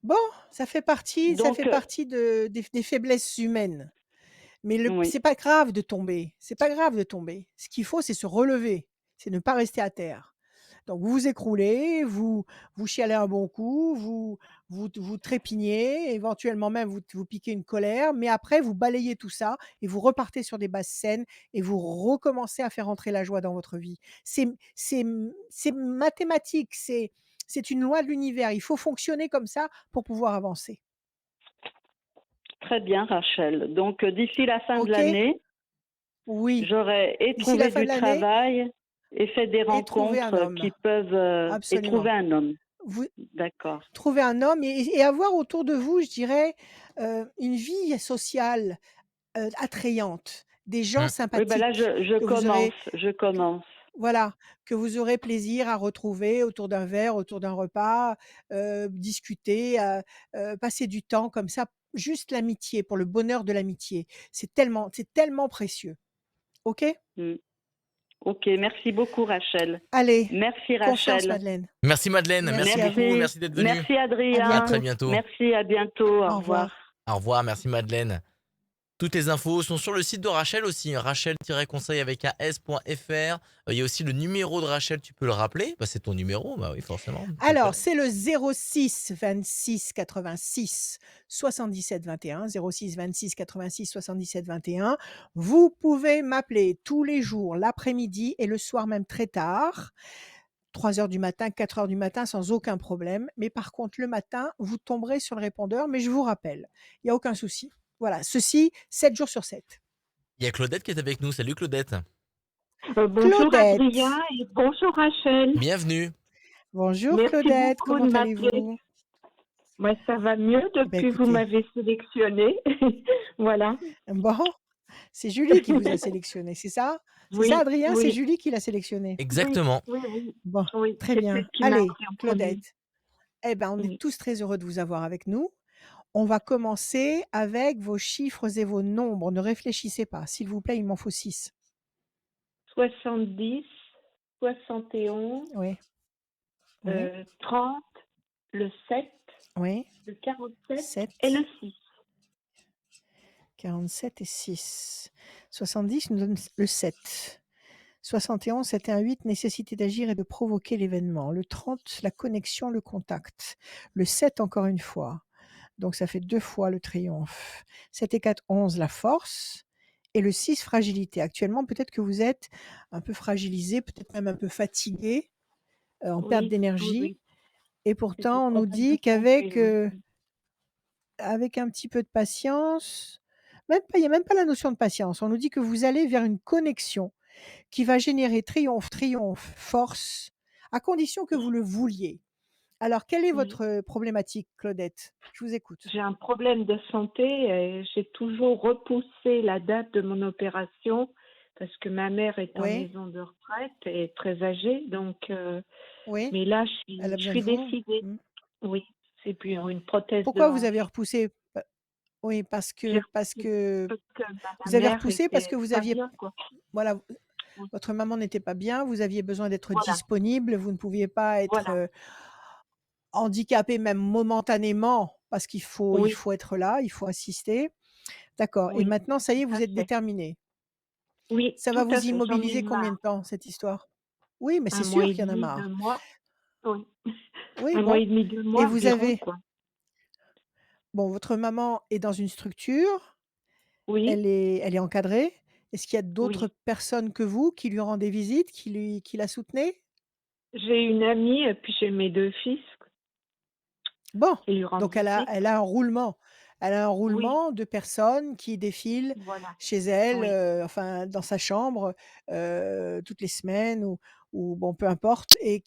Bon, ça fait partie Donc, des faiblesses humaines. Mais oui, c'est pas grave de tomber, c'est pas grave de tomber. Ce qu'il faut, c'est se relever, c'est ne pas rester à terre. Donc vous vous écroulez, vous chialez un bon coup, vous trépignez, éventuellement même vous piquez une colère, mais après vous balayez tout ça et vous repartez sur des bases saines et vous recommencez à faire entrer la joie dans votre vie. C'est mathématique, c'est une loi de l'univers. Il faut fonctionner comme ça pour pouvoir avancer. très bien, Rachel. Donc, d'ici la fin de OK? l'année, Oui. j'aurai D'ici la fin trouvé de du travail travail et fait des et trouver un rencontres homme. qui peuvent et trouver Absolument. un homme. Vous D'accord. Trouver un homme et avoir autour de vous, je dirais, une vie sociale, attrayante, des gens Oui, là, sympathiques je que vous aurez que commence. voilà, que vous aurez plaisir à retrouver autour d'un verre, autour d'un repas, discuter, passer du temps comme ça, juste l'amitié, pour le bonheur de l'amitié. C'est tellement précieux. OK? Mm. Ok, merci beaucoup, Rachel. Allez, Merci, confiance Rachel. Madeleine. Merci Madeleine, merci Merci à vous. beaucoup, Merci. merci d'être venue. Merci, À À Adrien. très bientôt. bientôt. Merci, à bientôt. Au Au revoir. revoir. Au revoir, merci Madeleine. Toutes les infos sont sur le site de Rachel aussi, rachel-conseil avec as.fr. Il y a aussi le numéro de Rachel, tu peux le rappeler? Bah, c'est ton numéro, bah oui, forcément. Alors, c'est le 06 26 86 77 21, 06 26 86 77 21. Vous pouvez m'appeler tous les jours, l'après-midi et le soir même très tard, 3 heures du matin, 4 heures du matin, sans aucun problème. Mais par contre, le matin, vous tomberez sur le répondeur, mais je vous rappelle, il n'y a aucun souci. Voilà, ceci, 7 jours sur 7. Il y a Claudette qui est avec nous. Salut Claudette. Bonjour Claudette. Adrien et bonjour Rachel. Bienvenue. Bonjour Merci Claudette, beaucoup comment de m'appeler. allez-vous? Moi, ça va mieux depuis que vous écoutez. m'avez sélectionné. Voilà. Bon, c'est Julie qui vous a sélectionné, c'est ça? C'est Oui, ça, Adrien? C'est oui, Julie qui l'a sélectionné? Exactement. oui, oui, Bon, oui. très C'est bien. elle qui m'a Allez, appelé en premier. Claudette. Eh ben, on est Oui. tous très heureux de vous avoir avec nous. On va commencer avec vos chiffres et vos nombres. Ne réfléchissez pas, s'il vous plaît, il m'en faut 6. 70, 71, Oui, oui, 30, le 7, oui. le 47 7, et le 6. 47 et 6. 70 nous donne le 7. 71, 7 et un 8, nécessité d'agir et de provoquer l'événement. Le 30, la connexion, le contact. Le 7, encore une fois. Donc ça fait 2 fois le triomphe. 7 et 4, 11, la force. Et le 6, fragilité. Actuellement, peut-être que vous êtes un peu fragilisé, peut-être même un peu fatigué, en perte Oui, d'énergie. oui. Et J'ai des pourtant, on nous problèmes de dit qu'avec santé, oui. avec un petit peu de patience, même pas, il n'y a même pas la notion de patience. On nous dit que vous allez vers une connexion qui va générer triomphe, triomphe, force, à condition que vous le vouliez. Alors, quelle est Oui. votre problématique, Claudette? Je vous écoute. J'ai un problème de santé et j'ai toujours repoussé la date de mon opération parce que ma mère est en Oui, maison de retraite et très âgée. Donc, oui, mais là, elle a je besoin suis de vous. décidée. Mmh. Oui, c'est puis une prothèse de Pourquoi vous avez hanche. repoussé? Oui, parce J'ai que repoussé parce que ma vous avez mère repoussé parce était que vous pas aviez, bien, quoi. voilà, Oui. votre maman n'était pas bien, vous aviez besoin d'être Voilà, disponible, vous ne pouviez pas être, voilà. handicapé même momentanément parce qu'il faut Oui, être là, il faut assister. D'accord, et oui, maintenant ça y est, tout vous à êtes fait. déterminé. Oui, Ça va tout à vous fait. J'en ai immobiliser combien marre. de temps cette histoire? Oui, mais c'est 1 mois sûr et qu'il y en a demi, marre. 2 mois. Oui. Oui, 1 mois bon, et demi, 2 et mois vous environ, avez, quoi. bon, votre maman est dans une structure, Oui, elle est encadrée. Est-ce qu'il y a d'autres oui. personnes que vous qui lui rendaient visite, qui la soutenaient? J'ai une amie et puis j'ai mes 2 fils Bon, qui lui rendent donc elle a visite. elle a un roulement. Elle a un Oui, roulement de personnes qui défilent voilà. chez elle, Oui, enfin dans sa chambre, toutes les semaines ou bon, peu importe, et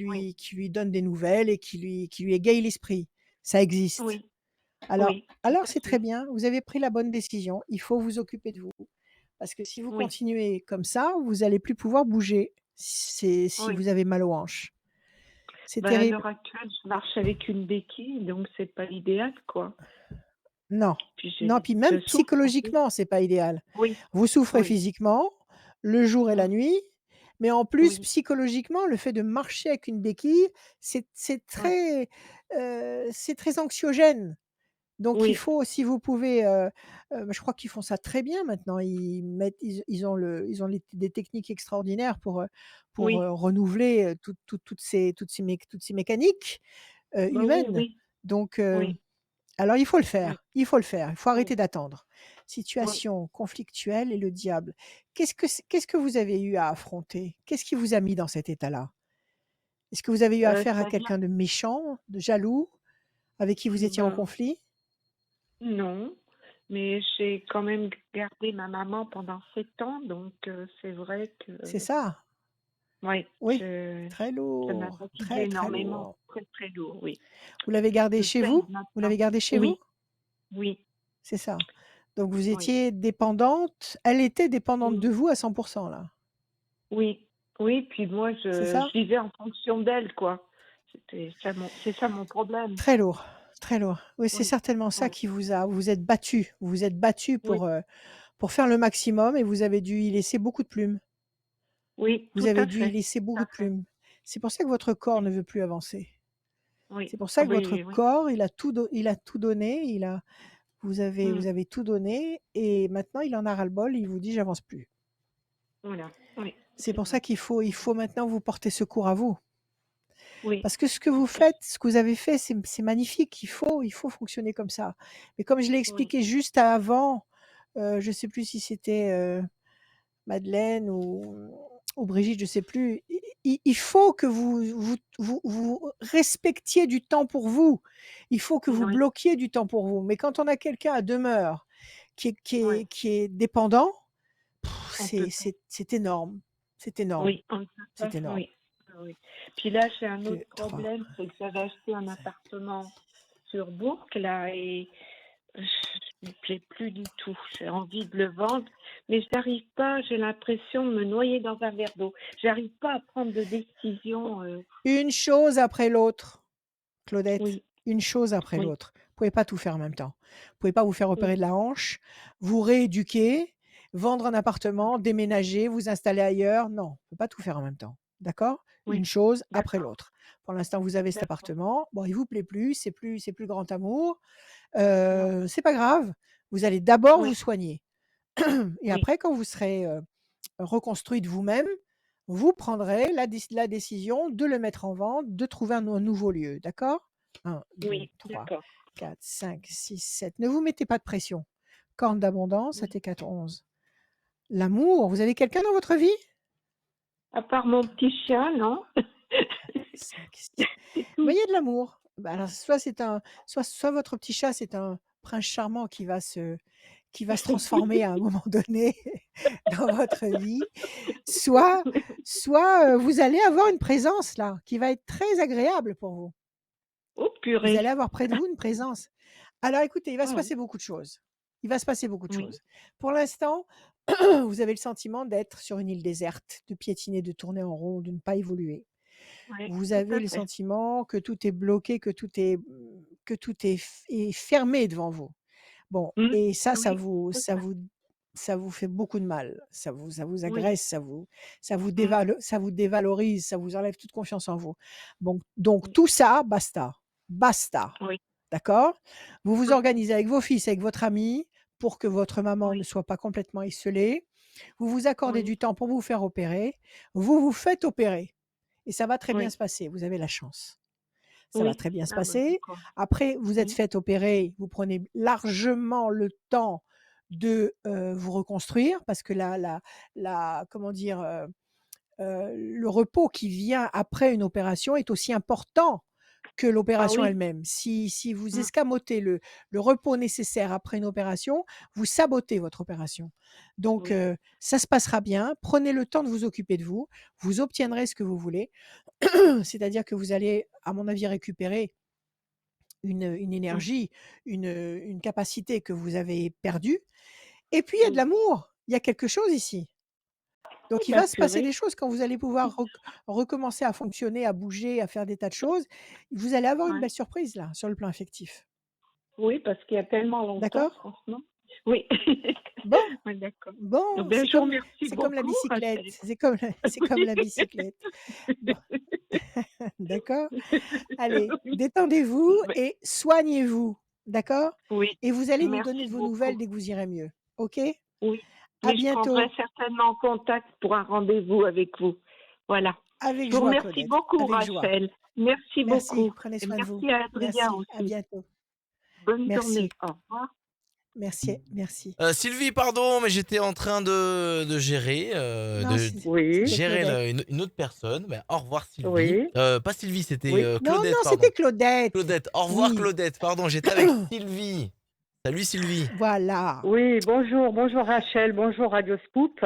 oui, qui lui donnent des nouvelles et qui lui égayent l'esprit. Ça existe. oui, Alors oui, tout à c'est très fait. bien, vous avez pris la bonne décision, il faut vous occuper de vous. Parce que si vous Oui, continuez comme ça, vous allez plus pouvoir bouger, si oui. vous avez mal aux hanches. C'est Ben, à terrible. l'heure actuelle, je marche avec une béquille, donc c'est pas l'idéal, quoi. Non, Puis non, puis je même souffre en plus. psychologiquement, c'est pas idéal. Oui, Vous souffrez oui, physiquement, le jour et la mmh, nuit, mais en plus oui, psychologiquement, le fait de marcher avec une béquille, ouais, c'est très anxiogène. Donc il oui, faut, si vous pouvez, je crois qu'ils font ça très bien maintenant. Ils ont des techniques extraordinaires pour, oui, renouveler, toutes ces mécaniques, bah, oui, humaines. oui, Donc oui, alors il faut le oui, faire, il faut le faire, il faut oui, arrêter d'attendre. oui. Situation conflictuelle et le diable. Qu'est-ce que vous avez eu à affronter? Qu'est-ce qui vous a mis dans cet état-là? Est-ce que vous avez eu affaire à Ça vient quelqu'un de méchant, de jaloux, avec qui vous étiez en ben, conflit? non, mais j'ai quand même gardé ma maman pendant 7 ans, donc c'est vrai que, C'est ça? ouais, Oui, je très ça m'a lourd, fatiguée très, très énormément, lourd. très, très lourd, oui. Vous l'avez gardé Je chez peine vous? Vous maintenant. l'avez gardé chez vous? Oui, oui, C'est ça. Donc vous oui, étiez dépendante, elle était dépendante oui, de vous à 100 là? oui, oui, puis moi C'est je ça? vivais en fonction d'elle, quoi. C'est ça mon problème. Très lourd, très lourd. Oui, c'est Oui, certainement ça oui, qui vous vous êtes battu. Vous vous êtes battu oui, pour faire le maximum et vous avez dû y laisser beaucoup de plumes. oui, Vous tout avez à dû y fait, laisser tout beaucoup à de fait. plumes. C'est pour ça que votre corps ne Oui, veut plus avancer. oui, C'est pour ah ça que votre oui, oui, corps, il a tout donné, Vous Mm. avez tout donné et maintenant il en a ras-le-bol, il vous dit: «J'avance plus». Voilà. Oui, C'est c'est pour ça vrai. qu'il faut maintenant vous porter secours à vous. Oui. Parce que ce que vous faites, ce que vous avez fait, c'est magnifique, il faut fonctionner comme ça. Mais comme je l'ai Oui. expliqué juste avant, je sais plus si c'était, Madeleine ou Brigitte, je sais plus. Il faut que vous respectiez du temps pour vous. Il faut que vous Oui. bloquiez du temps pour vous. Mais quand on a quelqu'un à demeure Oui. qui est dépendant, On peut pas. c'est énorme. C'est énorme. Oui, on ne peut pas. C'est énorme. Oui. Oui. Puis là, j'ai un autre 2, 3, problème, c'est que j'avais acheté un 5. appartement sur Bourg, là, et je ne me plais plus du tout. J'ai envie de le vendre, mais je n'arrive pas, j'ai l'impression de me noyer dans un verre d'eau. J'arrive pas à prendre de décision. Une chose après l'autre, Claudette, Oui, une chose après oui, l'autre. Vous pouvez pas tout faire en même temps. Vous pouvez pas vous faire opérer oui, de la hanche, vous rééduquer, vendre un appartement, déménager, vous installer ailleurs. Non, on peut pas tout faire en même temps. D'accord? oui, Une chose après d'accord, l'autre. Pour l'instant, vous avez cet d'accord. appartement. Bon, il vous plaît plus, c'est plus grand amour. Non, C'est pas grave. Vous allez d'abord oui, vous soigner. Et oui, après, quand vous serez reconstruite vous-même, vous prendrez la décision de le mettre en vente, de trouver un nouveau lieu. D'accord? 1, 2, oui, 3, d'accord. 4, 5, 6, 7. Ne vous mettez pas de pression. Corne d'abondance, Oui. 7 et 4, 11. L'amour, vous avez quelqu'un dans votre vie? À part mon petit chien, non? 5, 6. C'est Vous tout. voyez de l'amour. Bah alors, soit votre petit chat, c'est un prince charmant qui va se transformer à un moment donné dans votre vie, soit, vous allez avoir une présence là qui va être très agréable pour vous. Oh Vous allez purée. avoir près de vous une présence. Alors écoutez, il va se Ah oui, passer beaucoup de choses. Il va se passer beaucoup de oui, choses. Pour l'instant, vous avez le sentiment d'être sur une île déserte, de piétiner, de tourner en rond, de ne pas évoluer. oui, Vous tout avez à le fait. sentiment que tout est bloqué, que tout est fermé devant vous. Bon, Mm. et ça, Oui, tout à fait. ça vous fait beaucoup de mal. Ça vous Oui. agresse, Mm. ça vous dévalorise, ça vous enlève toute confiance en vous. Bon, donc Mm. tout ça, basta. Basta. Oui, D'accord? Vous vous oui, organisez avec vos fils, avec votre ami, pour que votre maman ne oui, soit pas complètement isolée. Vous vous accordez oui, du temps pour vous faire opérer. Vous vous faites opérer et ça va très bien oui, se passer. Vous avez la chance. Ça va oui. très bien se Ah bah passer. d'accord. Après, vous êtes Mm. fait opérer, vous prenez largement le temps de, vous reconstruire parce que comment dire? Le repos qui vient après une opération est aussi important que Ah l'opération oui. elle-même. Si vous Mm. escamotez le repos nécessaire après une opération, vous sabotez votre opération. Donc Oui, ça se passera bien. Prenez le temps de vous occuper de vous. Vous obtiendrez ce que vous voulez. C'est-à-dire que vous allez, à mon avis, récupérer une mm. énergie, une capacité que vous avez perdue. Et puis il y a de Oui. l'amour. Il y a quelque chose ici. Oh Donc il bah va se passer purée. des choses quand vous allez pouvoir recommencer à fonctionner, à bouger, à faire des tas de choses. Vous allez avoir une Ouais. belle surprise là, sur le plan affectif. Oui, parce qu'il y a tellement longtemps, D'accord? franchement. Oui. Bon, Oui, d'accord. Eh bon, bien, je vous remercie c'est comme la beaucoup, bicyclette, Rachel. c'est comme la Oui. bicyclette. Bon, d'accord? Allez, Oui. détendez-vous Mais- et soignez-vous, d'accord? oui. Et vous allez nous donner Merci de vos nouvelles beaucoup. dès que vous irez mieux. OK? Oui. À Mais je prendrai bientôt. certainement contact pour un rendez-vous avec vous. Voilà. Avec Je vous joie, remercie Claudette, beaucoup, avec joie. Rachel. Merci Merci, beaucoup. prenez Et soin de vous. merci à Adrien Merci, à aussi. bientôt. Bonne journée. Merci, Au revoir. merci, merci. Sylvie, pardon, mais j'étais en train de gérer, Non, Oui, c'était gérer Claudette. une autre personne. Ben, au revoir Sylvie. oui, Pas Sylvie, c'était oui. Non, Claudette, non, pardon. c'était Claudette. Claudette, au revoir Oui, Claudette, pardon, j'étais avec Sylvie. Salut Sylvie. voilà. Oui, bonjour, bonjour Rachel, bonjour Radio Scoop.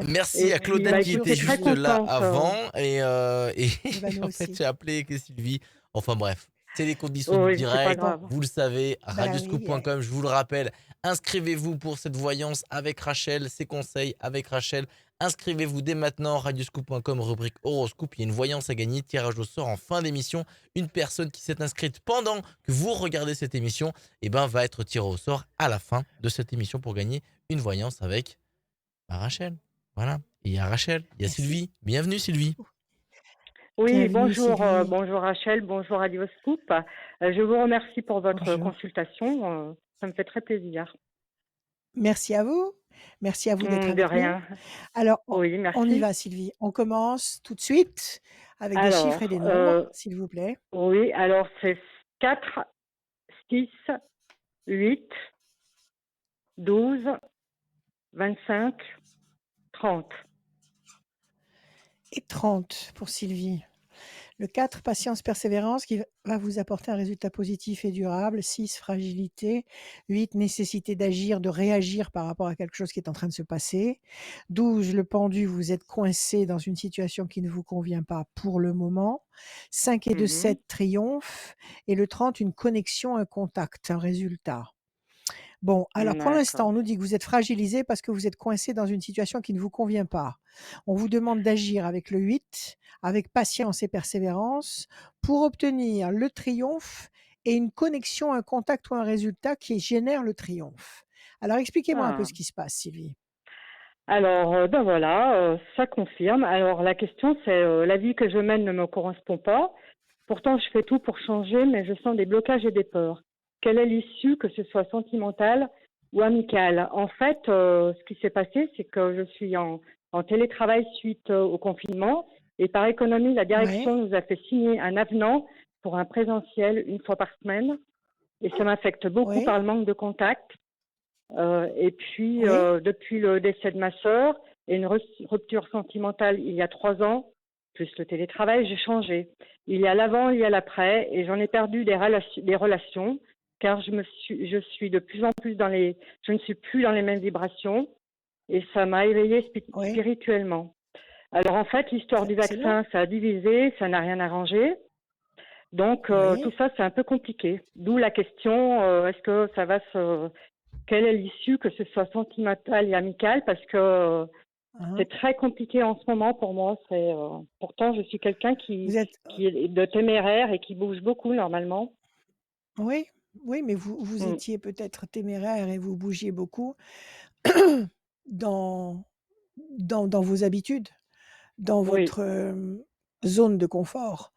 Merci Et à puis, Claudette bah, qui écoute, était j'étais très juste là contente. avant et Et ben nous en fait aussi. j'ai appelé que Sylvie. Enfin bref, c'est les conditions du Oui, c'est pas direct. Bon, grave. Vous le savez, ben oui. radioscoop.com, je vous le rappelle. Inscrivez-vous pour cette voyance avec Rachel, ses conseils avec Rachel. Inscrivez-vous dès maintenant, radioscoop.com, rubrique horoscope. Il y a une voyance à gagner, tirage au sort en fin d'émission. Une personne qui s'est inscrite pendant que vous regardez cette émission, va être tirée au sort à la fin de cette émission pour gagner une voyance avec Rachel. Voilà. Et il y a Rachel, il y a Merci. Sylvie. Bienvenue Sylvie. Oui, Bienvenue, bonjour, Sylvie. bonjour Rachel, bonjour Radio Scoop. Je vous remercie pour votre Bonjour. consultation. Ça me fait très plaisir. Merci à vous. Merci à vous d'être De avec nous. rien. Alors, Oui, on y merci. va, Sylvie. On commence tout de suite avec des chiffres et Alors, des nombres, s'il vous plaît. oui, alors c'est 4, 6, 8, 12, 25, 30. Et 30 pour Sylvie. Le 4, patience, persévérance, qui va vous apporter un résultat positif et durable. 6, fragilité. 8, nécessité d'agir, de réagir par rapport à quelque chose qui est en train de se passer. 12, le pendu, vous êtes coincé dans une situation qui ne vous convient pas pour le moment. 5 et 2, 7, triomphe. Et le 30, une connexion, un contact, un résultat. Bon, alors pour l'instant, D'accord. on nous dit que vous êtes fragilisé parce que vous êtes coincé dans une situation qui ne vous convient pas. On vous demande d'agir avec le 8, avec patience et persévérance, pour obtenir le triomphe et une connexion, un contact ou un résultat qui génère le triomphe. Alors expliquez-moi un peu Ah. ce qui se passe, Sylvie. Alors, ben voilà, ça confirme. Alors la question c'est, la vie que je mène ne me correspond pas. Pourtant, je fais tout pour changer, mais je sens des blocages et des peurs. Quelle est l'issue, que ce soit sentimentale ou amicale? En fait, ce qui s'est passé, c'est que je suis en télétravail suite au confinement, et par économie, la Ouais, direction nous a fait signer un avenant pour un présentiel une fois par semaine, et ça m'affecte beaucoup oui, par le manque de contact. Et puis, oui, depuis le décès de ma sœur et une rupture sentimentale il y a 3 ans, plus le télétravail, j'ai changé. Il y a l'avant, il y a l'après, et j'en ai perdu des relations, car je suis de plus en plus je ne suis plus dans les mêmes vibrations, et ça m'a éveillée oui, spirituellement. Alors en fait, l'histoire c'est du excellent. vaccin, ça a divisé, ça n'a rien arrangé. Donc tout Oui, ça, c'est un peu compliqué. D'où la question, est-ce que ça va se quelle est l'issue, que ce soit sentimentale et amicale, parce que hein. c'est très compliqué en ce moment pour moi. Pourtant, je suis quelqu'un Vous êtes, qui est de téméraire et qui bouge beaucoup normalement. oui, oui, mais vous Mm. étiez peut-être téméraire et vous bougiez beaucoup dans, dans vos habitudes, dans Oui, votre zone de confort,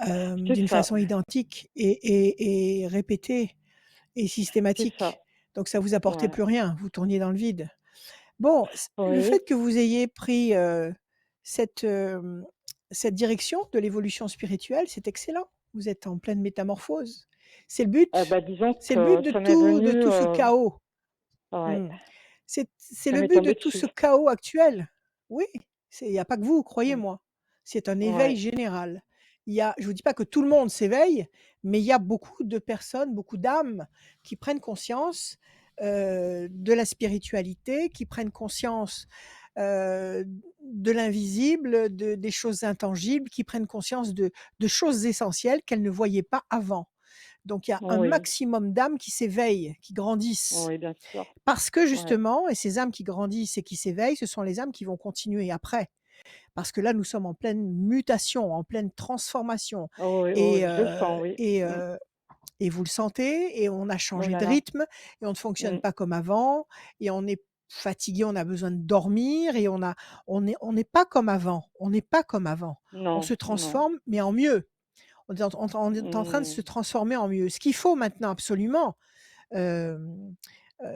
c'est d'une ça, façon identique et répétée et c'est ça. systématique. Donc ça vous apportait Ouais. plus rien, vous tourniez dans le vide. Bon, le Oui, fait que vous ayez pris cette, cette direction de l'évolution spirituelle, c'est excellent. Vous êtes en pleine métamorphose. C'est le but. bah, disons C'est le but que ça m'est de venu. tout ce chaos. Ouais, Mmh. C'est ça le m'est but de tombé tout ce dessus. chaos actuel. Oui, il y a pas que vous, Mm. croyez-moi. C'est un éveil Ouais, général. Je vous dis pas que tout le monde s'éveille, mais il y a beaucoup de personnes, beaucoup d'âmes qui prennent conscience, de la spiritualité, qui prennent conscience, de l'invisible, des choses intangibles, qui prennent conscience de choses essentielles qu'elles ne voyaient pas avant. Donc il y a un oui, maximum d'âmes qui s'éveillent, qui grandissent. oui, bien sûr. Parce que Ouais. justement, et ces âmes qui grandissent et qui s'éveillent, ce sont les âmes qui vont continuer après. Parce que là, nous sommes en pleine mutation, en pleine transformation Oh, oui, oh, et oui, je le sens, oui. Mm. et vous le sentez et on a Oh changé là de là. rythme et on ne fonctionne Mm. pas comme avant et on est fatigué, on a besoin de dormir et on n'est pas comme avant, on n'est pas comme avant. On Non, se non. transforme, mais en mieux. On est en train de se Mm. transformer en mieux. Ce qu'il faut maintenant absolument, hem,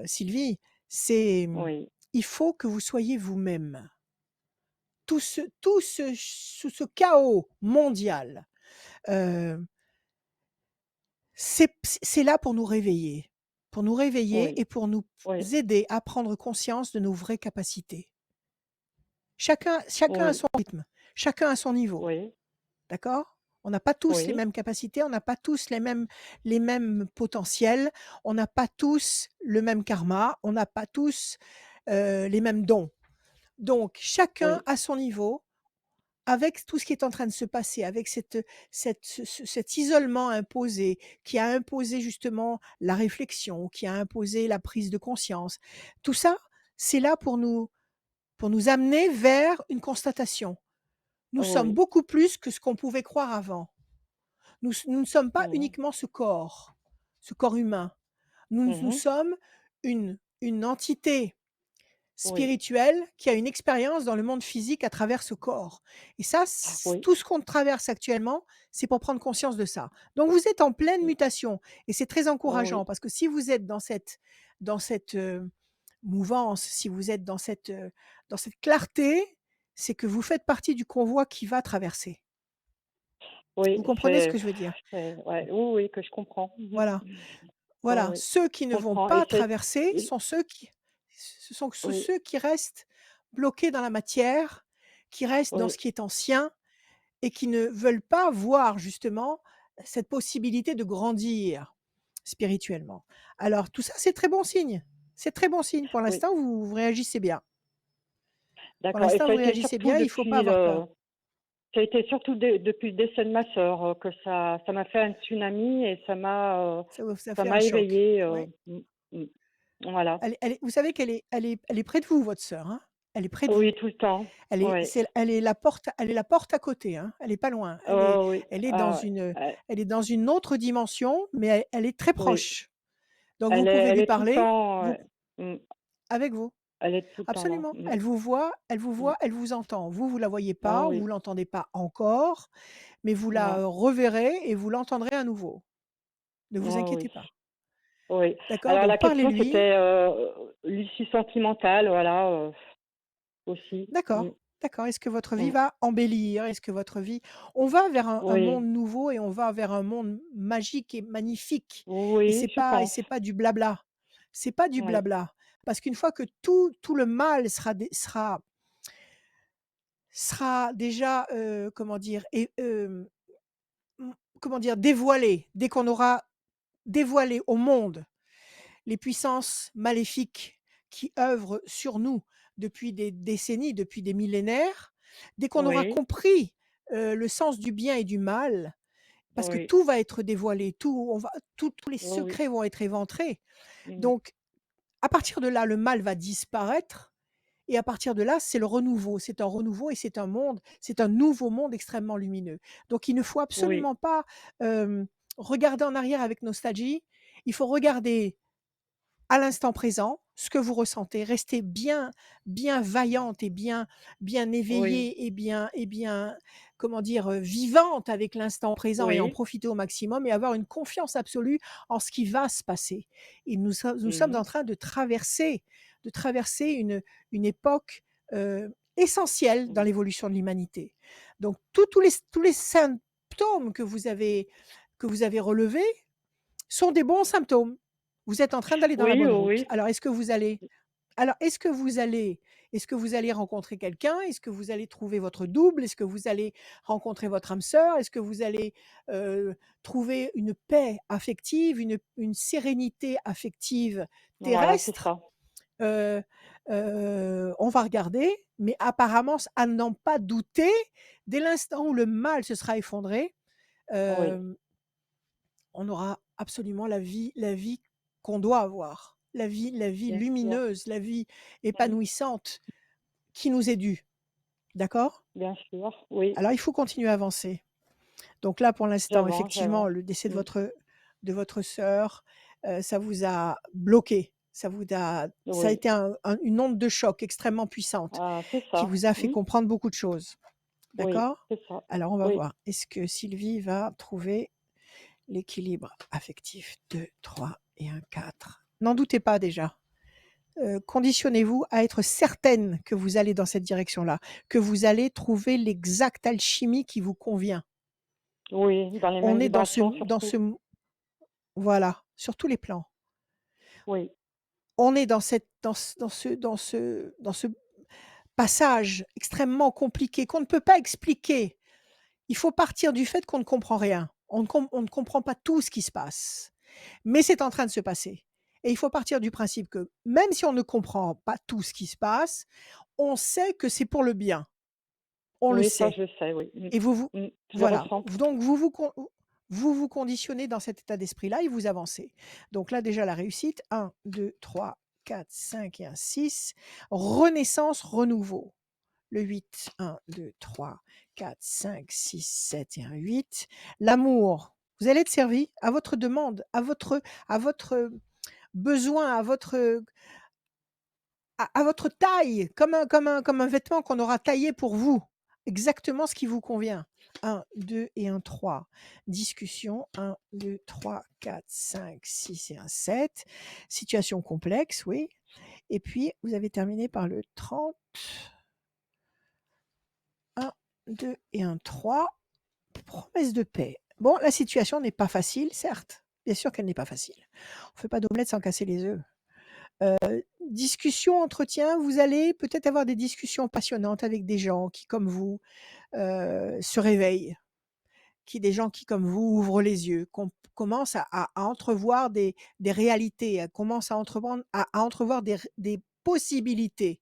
Sylvie, c'est, Oui, il faut que vous soyez vous-même. Ce chaos mondial, heu, c'est là pour nous réveiller oui, et pour nous oui, aider à prendre conscience de nos vraies capacités. Chacun a oui, son rythme, chacun a son niveau. oui, D'accord? On n'a pas tous les oui, mêmes capacités, on n'a pas tous les mêmes potentiels, on n'a pas tous le même karma, on n'a pas tous, les mêmes dons. Donc chacun oui, à son niveau, avec tout ce qui est en train de se passer, avec cet isolement imposé, qui a imposé justement la réflexion, qui a imposé la prise de conscience. Tout ça, c'est là pour nous amener vers une constatation. Nous sommes oui. beaucoup plus que ce qu'on pouvait croire avant. Nous ne sommes pas Mhm. uniquement ce corps humain. Nous Mhm. sommes une entité oui, spirituel qui a une expérience dans le monde physique à travers ce corps. Et ça, oui, tout ce qu'on traverse actuellement, c'est pour prendre conscience de ça. Donc vous êtes en pleine mmh, mutation et c'est très oui, encourageant parce que si vous êtes dans cette mouvance, si vous êtes dans cette clarté, c'est que vous faites partie du convoi qui va traverser. oui, Vous comprenez ce que je veux dire? ouais, oui, oui, que je comprends. Voilà. Oui, Voilà, oui, ceux qui je ne vont comprends et pas traverser et sont ceux qui ce sont oui, ceux qui restent bloqués dans la matière, qui restent dans oui, ce qui est ancien et qui ne veulent pas voir justement cette possibilité de grandir spirituellement. Alors tout ça, c'est très bon signe. C'est très bon signe. Pour oui, l'instant, vous réagissez bien. Pour d'accord et l'instant, vous réagissez bien, il ne faut pas avoir peur. ça a été surtout depuis le décès de ma sœur, que ça m'a fait un tsunami et Ça ça fait un m'a choc. éveillée, Ouais. mmh, voilà. Vous savez qu'elle est près de vous, votre sœur, hein? Elle est près de vous. Oui, tout le temps. Oui. Elle est la porte à côté, hein, elle est pas loin. Oh oui. Elle est dans Ah une, ouais. elle est dans une autre dimension, mais elle est très Oui. proche. Donc vous pouvez Elle lui est tout le parler, temps, vous ouais. Mmh. avec vous. Elle est tout le temps là. Absolument. Mmh. Elle vous Mmh. voit, elle vous entend. Vous la voyez Ah pas, oui. vous l'entendez pas encore, mais vous Non. la reverrez et vous l'entendrez à nouveau. Ne vous Ah oui. inquiétez pas. Oui. D'accord? Alors la Donc question parlez-lui. c'était, l'issue sentimentale, voilà, aussi. Mmh. D'accord, d'accord. Est-ce que votre vie Mmh. va embellir? Est-ce que votre vie on va vers un Oui. monde nouveau et on va vers un monde magique et magnifique Oui, je et pense. c'est pas du blabla. C'est pas du Oui. blabla. Parce qu'une fois que tout le mal sera déjà, comment dire? Et comment dire? Dévoilé, dès qu'on aura dévoilé au monde les puissances maléfiques qui œuvrent sur nous depuis des décennies, depuis des millénaires, dès qu'on aura Oui. compris, le sens du bien et du mal, parce que Oui. tout va être dévoilé, tous les Oui, oui. secrets vont être éventrés. Mmh. Donc à partir de là, le mal va disparaître et à partir de là, c'est le renouveau. C'est un renouveau et c'est un nouveau monde extrêmement lumineux. Donc il ne faut Oui. absolument pas, regarder en arrière avec nostalgie. Il faut regarder à l'instant présent, ce que vous ressentez. Restez bien vaillante et bien Oui. éveillée et bien, comment dire? Vivante avec l'instant présent et en Oui. profiter au maximum et avoir une confiance absolue en ce qui va se passer. Et nous sommes Mmh. en train de traverser une époque, essentielle dans Mmh. l'évolution de l'humanité. Donc tous les symptômes que vous avez relevés sont des bons symptômes. Vous êtes en train d'aller dans la Oui, bonne route. oui, Alors est-ce que vous allez rencontrer quelqu'un? Est-ce que vous allez trouver votre double? Est-ce que vous allez rencontrer votre âme sœur? Est-ce que vous allez, trouver une paix affective, une sérénité affective voilà, c'est terrestre? ça. Heu on va regarder, mais apparemment à n'en pas douter, dès l'instant où le mal se sera effondré, Oui, hem on aura absolument la vie qu'on doit avoir, la vie bien sûr. lumineuse, la vie Mmh. épanouissante qui nous est due. D'accord? Bien sûr, oui. Alors il faut continuer à avancer. Donc là, pour l'instant, J'avance, effectivement, j'avance. le décès Mmh. de votre sœur, ça vous a bloqué. Ça a Oui. été une onde de choc extrêmement puissante Ah, c'est qui ça. vous a fait Mmh. comprendre beaucoup de choses. Oui, D'accord? c'est ça. Alors on va Oui. voir. Est-ce que Sylvie va trouver l'équilibre affectif? 2, 3 et un 4. N'en doutez pas déjà. Conditionnez-vous à être certaine que vous allez dans cette direction-là, que vous allez trouver l'exacte alchimie qui vous convient. Oui, dans les On mêmes est vibrations surtout. voilà, sur tous les plans. Oui. On est dans ce passage extrêmement compliqué qu'on ne peut pas expliquer. Il faut partir du fait qu'on ne comprend rien. On ne comprend pas tout ce qui se passe. Mais c'est en train de se passer. Et il faut partir du principe que même si on ne comprend pas tout ce qui se passe, on sait que c'est pour le bien. On le Oui, ça sait. je sais, oui. Mmh. Et Mmh. Je le voilà. ressens. Donc vous vous conditionnez dans cet état d'esprit-là et vous avancez. Donc là déjà la réussite, 1, 2, 3, 4, 5 et un 6. Renaissance, renouveau. Le 8, 1, 2, 3, 4, 5, 6, 7 et un 8. L'amour. Vous allez être servi à votre demande, à votre besoin, à votre taille, comme un vêtement qu'on aura taillé pour vous. Exactement ce qui vous convient. 1, 2 et un 3. Discussion 1, 2, 3, 4, 5, 6 et un 7. Situation complexe, oui. Et puis, vous avez terminé par le 30. 1, 2 et un 3. Promesse de paix. Bon, la situation n'est pas facile, certes. Bien sûr qu'elle n'est pas facile. On ne fait pas d'omelette sans casser les œufs. Discussion, entretien, vous allez peut-être avoir des discussions passionnantes avec des gens qui, comme vous, se réveillent, des gens qui, comme vous, ouvrent les yeux, commencent à entrevoir des réalités, commencent à entrevoir des possibilités.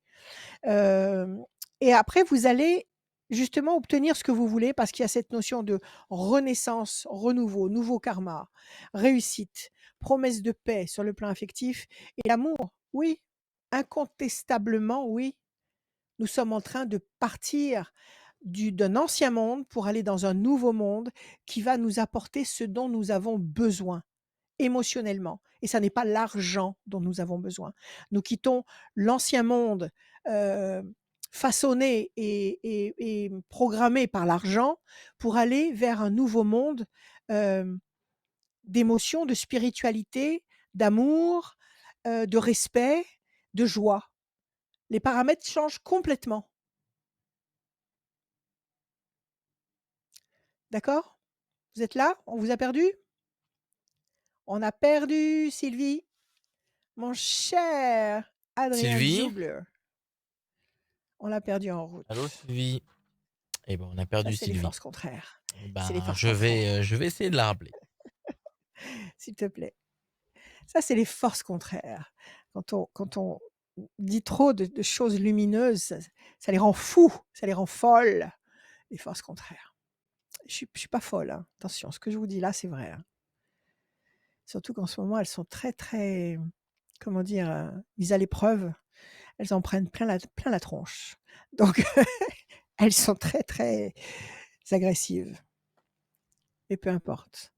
Et après, vous allez justement obtenir ce que vous voulez parce qu'il y a cette notion de renaissance, renouveau, nouveau karma, réussite, promesse de paix sur le plan affectif et l'amour. Oui, incontestablement, oui. Nous sommes en train de partir d'un ancien monde pour aller dans un nouveau monde qui va nous apporter ce dont nous avons besoin émotionnellement. Et ça n'est pas l'argent dont nous avons besoin. Nous quittons l'ancien monde façonné et programmé par l'argent pour aller vers un nouveau monde d'émotion, de spiritualité, d'amour, de respect, de joie. Les paramètres changent complètement. D'accord? Vous êtes là? On vous a perdu? On a perdu Sylvie. Mon cher Adrien Sylvie? Zugler. On l'a perdu en route. Allô, Sylvie? Eh ben, on a Ça, perdu c'est les Sylvie. forces contraires. Eh C'est les ben, forces je contraires, vais essayer de la rappeler. s'il te plaît. Ça, c'est les forces contraires. Quand on dit trop de choses lumineuses, ça les rend fous, ça les rend folles, les forces contraires. Je suis pas folle, hein. Attention, ce que je vous dis là, c'est vrai, hein. Surtout qu'en ce moment, elles sont très, très, comment dire, mises à l'épreuve. Elles en prennent plein la tronche. Donc, elles sont très, très agressives. Mais peu importe.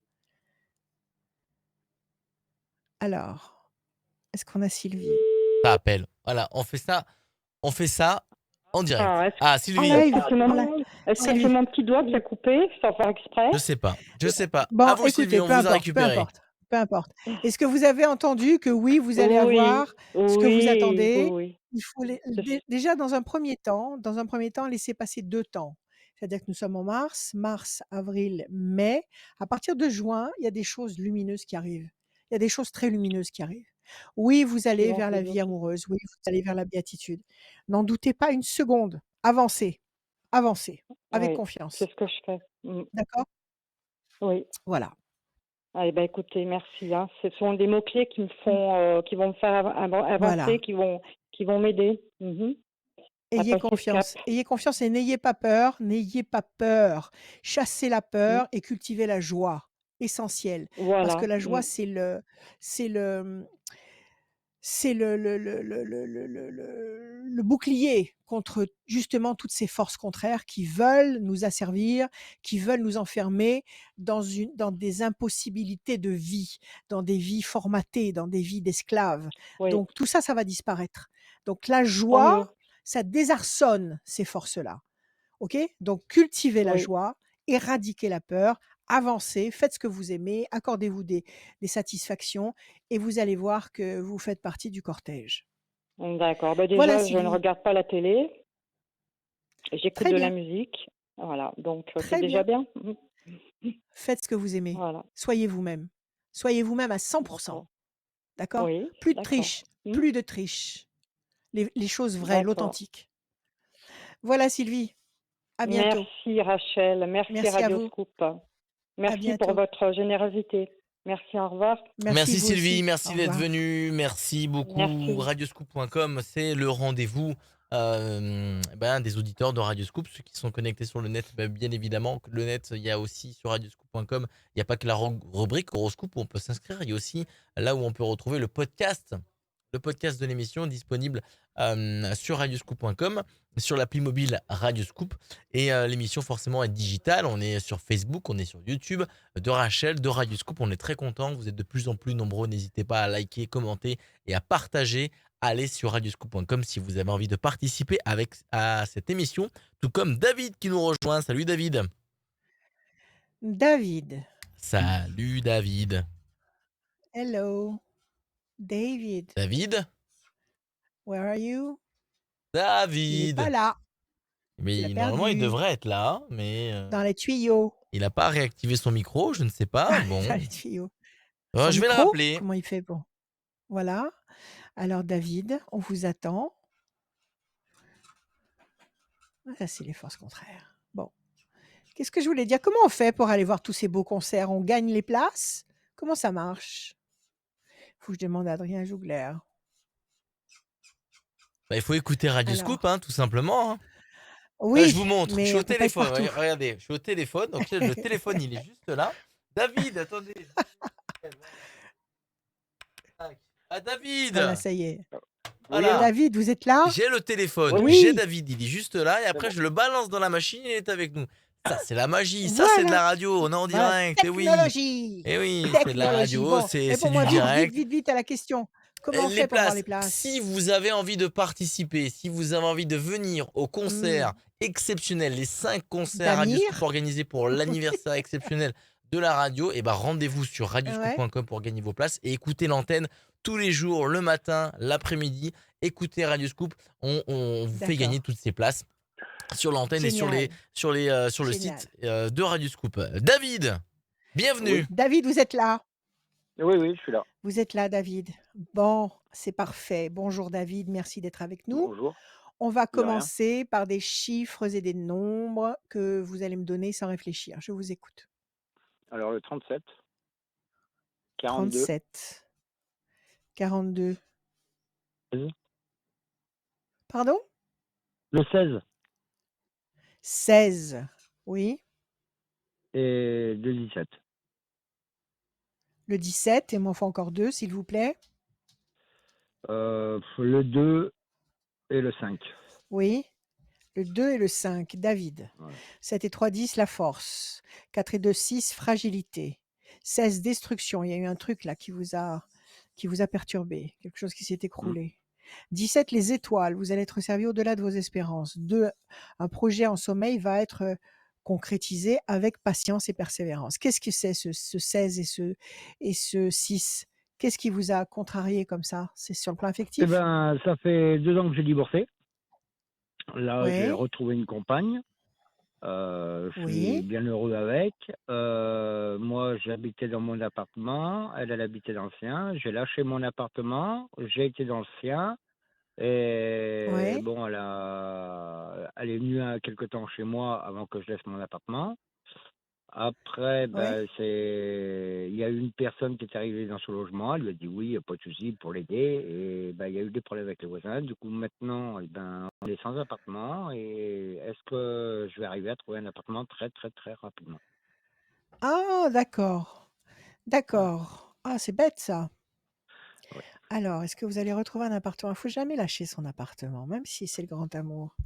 Alors, est-ce qu'on a Sylvie? Ça appelle. Voilà, on fait ça en direct. Ah, Ah, En Sylvie, live, est-ce que en mon, live. est-ce que c'est Sylvie. mon petit doigt qui a coupé sans faire exprès? je sais pas. Bon, À vous, Sylvie, écoutez, on peu vous a importe, peu récupéré. importe, peu importe. Est-ce que vous avez entendu que oui, vous allez Oui, avoir ce que vous oui, attendez? oui. Il faut C'est- déjà dans un premier temps, laisser passer 2 temps. C'est-à-dire que nous sommes en mars, avril, mai. À partir de juin, il y a des choses lumineuses qui arrivent. Il y a des choses très lumineuses qui arrivent. Oui, vous Qui allez vont vers se la vie débloquer. amoureuse. Oui, vous allez vers la béatitude. N'en doutez pas une seconde. Avancez, avancez avec Oui, confiance. c'est ce que je fais. D'accord? Oui. Voilà. Ah, eh ben, écoutez, merci, hein. Ce sont des mots-clés qui me font, qui vont me faire avancer, Voilà. qui vont m'aider. À Ayez passer ce cap. confiance et n'ayez pas peur, n'ayez pas peur. Chassez la Mm. peur et cultivez la joie, essentiel. Parce Voilà. que la joie, c'est le le bouclier contre justement toutes ces forces contraires qui veulent nous asservir, qui veulent nous enfermer dans des impossibilités de vie, dans des vies formatées, dans des vies d'esclaves. Oui, Donc tout ça, ça va disparaître. Donc la tant joie, mieux. ça désarçonne ces forces-là. OK? Donc cultivez la Oui, joie, éradiquez la peur, avancez, faites ce que vous aimez, accordez-vous des satisfactions et vous allez voir que vous faites partie du cortège. d'accord. Bah, Voilà déjà, je ne Sylvie. regarde pas la télé. J'écoute Très de la bien, musique. Voilà, donc c'est très déjà bien. bien. Faites ce que vous aimez. Voilà, Soyez vous-même. Soyez vous-même à 100 d'accord. d'accord? Oui, Plus de d'accord. triche, plus de triche. Les choses vraies, D'accord. l'authentique. Voilà Sylvie, à bientôt. Merci Rachel, merci Merci à vous. Radioscoop. À Merci pour bientôt. votre générosité. Merci, au revoir. Merci vous Sylvie, aussi. merci Au d'être revoir. venue, merci beaucoup. Merci. Radioscoop.com, c'est le rendez-vous des auditeurs de Radioscoop, ceux qui sont connectés sur le net, bien évidemment. Le net, il y a aussi sur radioscoop.com, il n'y a pas que la rubrique horoscope où on peut s'inscrire, il y a aussi là où on peut retrouver le podcast de l'émission disponible sur radioscoop.com, sur l'appli mobile Radioscoop. Et l'émission forcément est digitale. On est sur Facebook, on est sur YouTube de Rachel, de Radioscoop. On est très contents. Vous êtes de plus en plus nombreux. N'hésitez pas à liker, commenter et à partager allez sur radioscoop.com si vous avez envie de participer à cette émission, tout comme David qui nous rejoint. Salut David. David. Salut David. Hello. David. David. Where are you? Il n'est David. pas là. Tu l'as Mais normalement, il perdu. devrait être là, mais Dans les tuyaux. il n'a pas réactivé son micro, je ne sais pas. Bon, Dans les tuyaux. je Son vais le micro, rappeler. comment il fait pour... Voilà. Alors, David, on vous attend. Ah, ça, c'est les forces contraires. Bon. Qu'est-ce que je voulais dire? Comment on fait pour aller voir tous ces beaux concerts? On gagne les places? Comment ça marche? Faut que je demande à Adrien Jougler. Bah, il faut écouter Radio Scoop, Alors, hein, tout simplement. Hein. Là, je oui, vous montre, je suis mais au on peut pas être téléphone. partout. Regardez, je suis au téléphone. Donc le téléphone, il est juste là. David, attendez. Ah, David! Voilà, ça y est. Voilà. David, vous êtes là? J'ai le téléphone, Oui. j'ai David, il est juste là, et après je le balance dans la machine et il est avec nous. Ça, c'est la magie, ça, c'est de Voilà. la radio, on est en Voilà. direct, et oui. Technologie. Et oui, c'est de la Technologie. radio, Bon, c'est du réponds-moi vite, direct. vite à la question. Comment on Les fait pour avoir places, les places? si vous avez envie de participer, si vous avez envie de venir au concert exceptionnel, les 5 concerts Radio Damir. Scoop organisés pour l'anniversaire exceptionnel de la radio, et ben rendez-vous sur radioscoop.com pour gagner vos places et écoutez l'antenne tous les jours, le matin, l'après-midi. Écoutez Radio Scoop, on vous fait gagner toutes ces places sur l'antenne et sur le site de Radio Scoop. David, bienvenue. Oui. David, vous êtes là? Oui, je suis là. Vous êtes là, David. Bon, c'est parfait. Bonjour, David. Merci d'être avec nous. Bonjour. On va De rien. commencer par des chiffres et des nombres que vous allez me donner sans réfléchir. Je vous écoute. Alors, le 37, 42, 37, 42. 16. Pardon? Le 16 16. Oui. et le 17. Le 17, et m'en faut encore 2, s'il vous plaît. Le 2 et le 5. Oui. Le 2 et le 5, David. Ouais. 7 et 3, 10, la force. 4 et 2, 6, fragilité. 16, destruction. Il y a eu un truc là qui vous a perturbé, quelque chose qui s'est écroulé. 17, les étoiles. Vous allez être servi au-delà de vos espérances. 2, un projet en sommeil va être concrétisé avec patience et persévérance. Qu'est-ce que c'est ce 16 et ce 6? Qu'est-ce qui vous a contrarié comme ça? C'est sur le plan affectif? Eh ben, ça fait 2 ans que j'ai divorcé. Là, Ouais. j'ai retrouvé une compagne. Je suis bien heureux avec. Moi, j'habitais dans mon appartement. Elle habitait dans le sien. J'ai lâché mon appartement. J'ai été dans le sien. Et bon, elle est venue quelque temps chez moi avant que je laisse mon appartement. Après, il y a eu une personne qui est arrivée dans son logement. Elle lui a dit oui, pas de souci pour l'aider. Et il y a eu des problèmes avec les voisins. Du coup, maintenant, on est sans appartement. Et est-ce que je vais arriver à trouver un appartement très, très, très rapidement? Ah, d'accord. D'accord. Ah, c'est bête ça. Ouais. Alors, est-ce que vous allez retrouver un appartement? Il ne faut jamais lâcher son appartement, même si c'est le grand amour.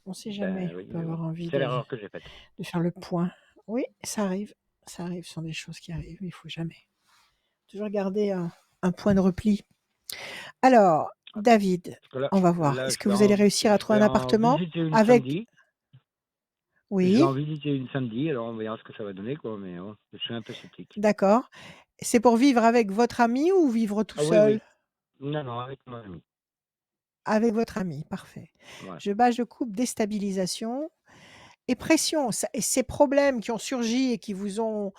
On ne sait jamais. Oui, on peut avoir envie c'est l'erreur que j'ai faite. de faire le point. Oui, ça arrive. Ça arrive, ce sont des choses qui arrivent, mais il ne faut jamais. Toujours garder un point de repli. Alors, David, Là, on va voir. là, Est-ce que vous allez réussir à trouver un appartement avec... Samedi. Je Oui, vais en visiter une samedi, alors on verra ce que ça va donner, quoi. Mais je suis un peu sceptique. d'accord. C'est pour vivre avec votre ami ou vivre tout Ah oui, seul? oui. Non, avec mon ami. Avec votre ami, parfait. Ouais. Je coupe déstabilisation et pression. Et ces problèmes qui ont surgi et qui vous ont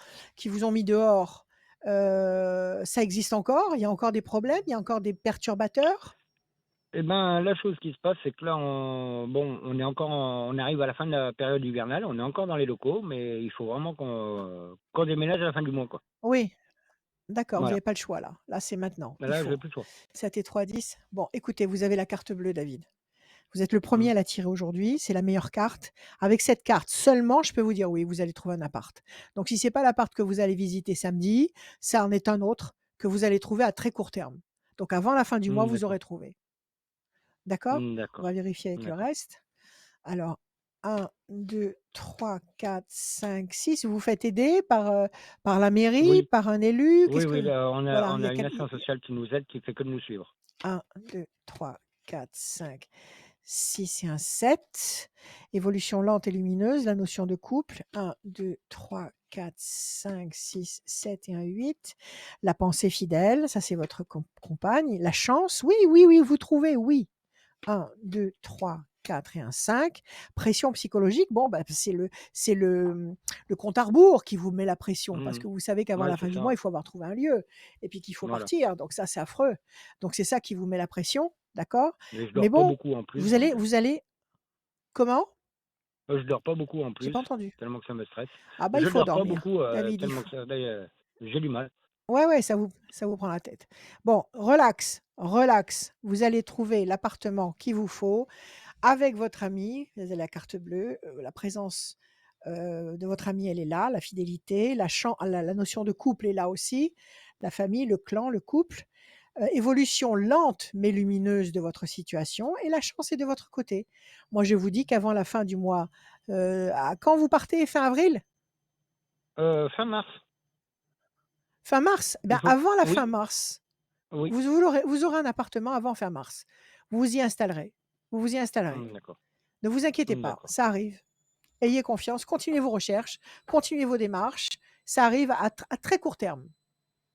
mis dehors, ça existe encore? Il y a encore des problèmes? Il y a encore des perturbateurs? Eh ben, la chose qui se passe, c'est que là, on arrive à la fin de la période hivernale, on est encore dans les locaux, mais il faut vraiment qu'on déménage à la fin du mois, quoi. Oui, d'accord, vous Voilà. n'avez pas le choix là. Là, c'est maintenant. Là, je n'ai plus le choix. 7 et 3, 10. Bon, écoutez, vous avez la carte bleue, David. Vous êtes le premier à la tirer aujourd'hui. C'est la meilleure carte. Avec cette carte seulement, je peux vous dire oui, vous allez trouver un appart. Donc, si ce n'est pas l'appart que vous allez visiter samedi, ça en est un autre que vous allez trouver à très court terme. Donc, avant la fin du mois, vous aurez trouvé. D'accord? On va vérifier avec le reste. Alors, 1, 2, 3, 4, 5, 6. Vous vous faites aider par la mairie, Oui. par un élu? Oui, là, on a il y a une assistance sociale qui nous aide, qui fait que de nous suivre. 1, 2, 3, 4, 5, 6 et un 7. Évolution lente et lumineuse, la notion de couple. 1, 2, 3, 4, 5, 6, 7 et un 8. La pensée fidèle, ça c'est votre compagne. La chance, oui, oui, oui, vous trouvez, oui. 1, 2, 3, 4 et un 5. Pression psychologique, bon, bah, c'est le compte à rebours qui vous met la pression parce Mmh. que vous savez qu'avant Ouais, la fin c'est du ça, mois, ouais. il faut avoir trouvé un lieu et puis qu'il faut Voilà. partir. Donc ça, c'est affreux. Donc c'est ça qui vous met la pression, d'accord? Et je Mais dors pas bon, beaucoup en plus, vous donc allez, vous allez, comment? je dors pas beaucoup en J'ai plus, pas entendu. tellement que ça me stresse. Ah bah il Je faut dors pas dormir, beaucoup, David, il tellement faut. que ça j'ai du mal. Ouais, ouais, ça vous prend la tête. Bon, relax, relax. Vous allez trouver l'appartement qu'il vous faut avec votre ami. Vous avez la carte bleue, la présence de votre ami, elle est là, la fidélité, la notion de couple est là aussi, la famille, le clan, le couple. Évolution lente mais lumineuse de votre situation et la chance est de votre côté. Moi, je vous dis qu'avant la fin du mois, quand vous partez, fin avril? Fin mars, Fin mars? Eh il ben, faut avant la fin oui, mars, oui. vous aurez un appartement avant fin mars. Vous vous y installerez. Vous vous y installerez. D'accord. Ne vous inquiétez pas, D'accord. ça arrive. Ayez confiance, continuez vos recherches, continuez vos démarches. Ça arrive à très court terme.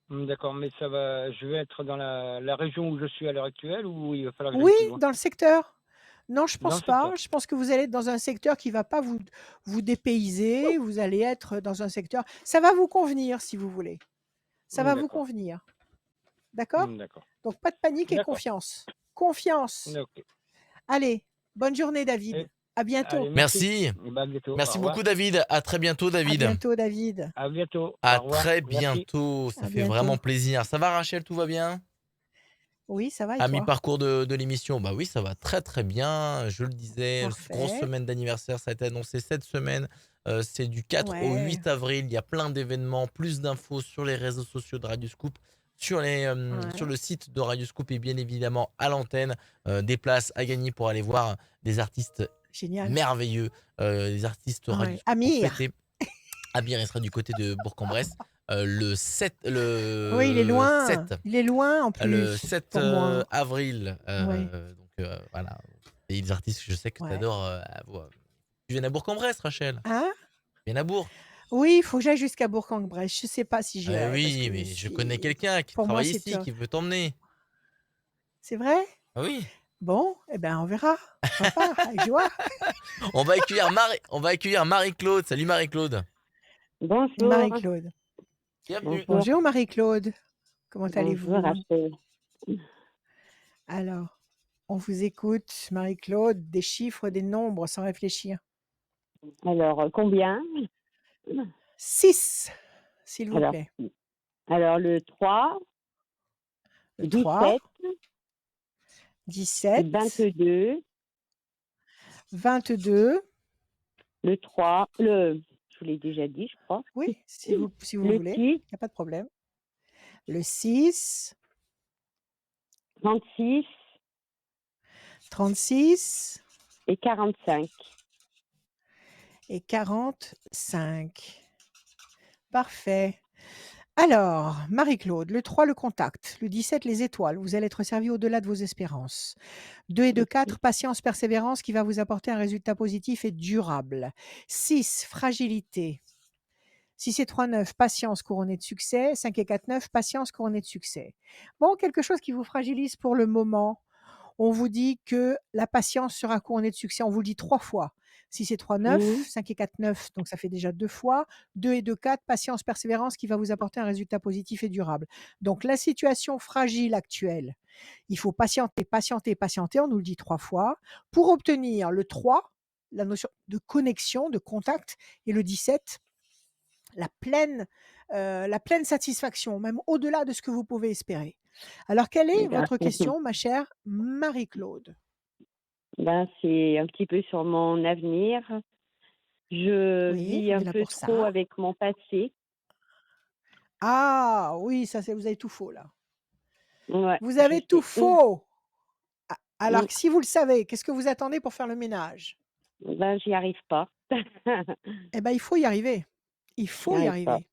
D'accord, mais ça va je vais être dans la région où je suis à l'heure actuelle ou il va falloir que Oui, j'aille plus loin? dans le secteur. Non, je Dans pense le pas. secteur? Je pense que vous allez être dans un secteur qui va pas vous dépayser. Vous allez être dans un secteur. Ça va vous convenir si vous voulez. Ça va vous D'accord. convenir. D'accord? D'accord. Donc pas de panique et D'accord. confiance. Confiance. OK. Allez, bonne journée, Et David. À allez, bientôt. merci. Merci. Bah, à bientôt. Au Merci revoir. beaucoup, David. À très bientôt, À David. bientôt, David. À bientôt. Au À revoir. très Merci. bientôt. Ça À fait vraiment bientôt. plaisir. Ça va, Rachel? Tout va bien? Oui, ça va et À toi? mi-parcours de l'émission, bah oui, ça va très très bien. Je le disais, grosse Parfait. semaine d'anniversaire, ça a été annoncé cette semaine. C'est du 4 au Ouais. 8 avril. Il y a plein d'événements, plus d'infos sur les réseaux sociaux de Radio Scoop, sur Ouais. le site de Radio Scoop et bien évidemment à l'antenne. Des places à gagner pour aller voir des artistes Génial. merveilleux, des artistes Radio Ouais. Scoop pour Amir. fêter. Abir, il sera du côté de Bourg-en-Bresse le 7, Oui, il est le loin. 7 Il est loin en le plus 7 pour moi. avril. Oui. Donc voilà. Et des artistes que je sais que tu Ouais. adores. Tu viens à Bourg-en-Bresse, Rachel? Hein? Tu viens à Bourg? Oui, il faut que j'aille jusqu'à Bourg-en-Bresse. Je sais pas si Eh j'irai parce oui, que mais je connais c'est quelqu'un qui pour moi, travaille c'est ici, top. qui veut t'emmener. C'est vrai? Ah oui. Bon, eh ben, on verra. Pourquoi pas? Avec joie. On va accueillir Marie-Claude. Salut Marie-Claude. Bonjour. Marie-Claude. Bienvenue. Bonjour. Bonjour Marie-Claude. Comment Bonjour, allez-vous? Rachel. Alors, on vous écoute, Marie-Claude, des chiffres, des nombres sans réfléchir. Alors, combien? 6, s'il vous Alors, plaît. alors le 3, Le 3, 17, 17, 22, 22. le 3, je vous l'ai déjà dit, je crois. Oui, si vous Le voulez, 6, il n'y a pas de problème. Le 6, 36 36 et 45. et 45. Parfait. Alors, Marie-Claude, le 3, le contact. Le 17, les étoiles. Vous allez être servi au-delà de vos espérances. 2 et 2, 4, patience, persévérance qui va vous apporter un résultat positif et durable. 6, fragilité. 6 et 3, 9, patience couronnée de succès. 5 et 4, 9, patience couronnée de succès. Bon, quelque chose qui vous fragilise pour le moment. On vous dit que la patience sera couronnée de succès. On vous le dit 3 fois. 6 et 3, 9, Mhm. 5 et 4, 9, donc ça fait déjà 2 fois. 2 et 2, 4, patience, persévérance qui va vous apporter un résultat positif et durable. Donc la situation fragile actuelle, il faut patienter, patienter, patienter, on nous le dit 3 fois, pour obtenir le 3, la notion de connexion, de contact, et le 17, la pleine satisfaction, même au-delà de ce que vous pouvez espérer. Alors, quelle est votre question, ma chère Marie-Claude? Ben, c'est un petit peu sur mon avenir. Je Oui, vis on un est là peu pour trop ça. avec mon passé. Ah oui, ça c'est vous avez tout faux là. Ouais, Vous je avez tout sais. faux. Alors Mm. que si vous le savez, qu'est-ce que vous attendez pour faire le ménage? Ben, j'y arrive pas. Eh ben, il faut y arriver. Il J'y faut y arrive pas. arriver.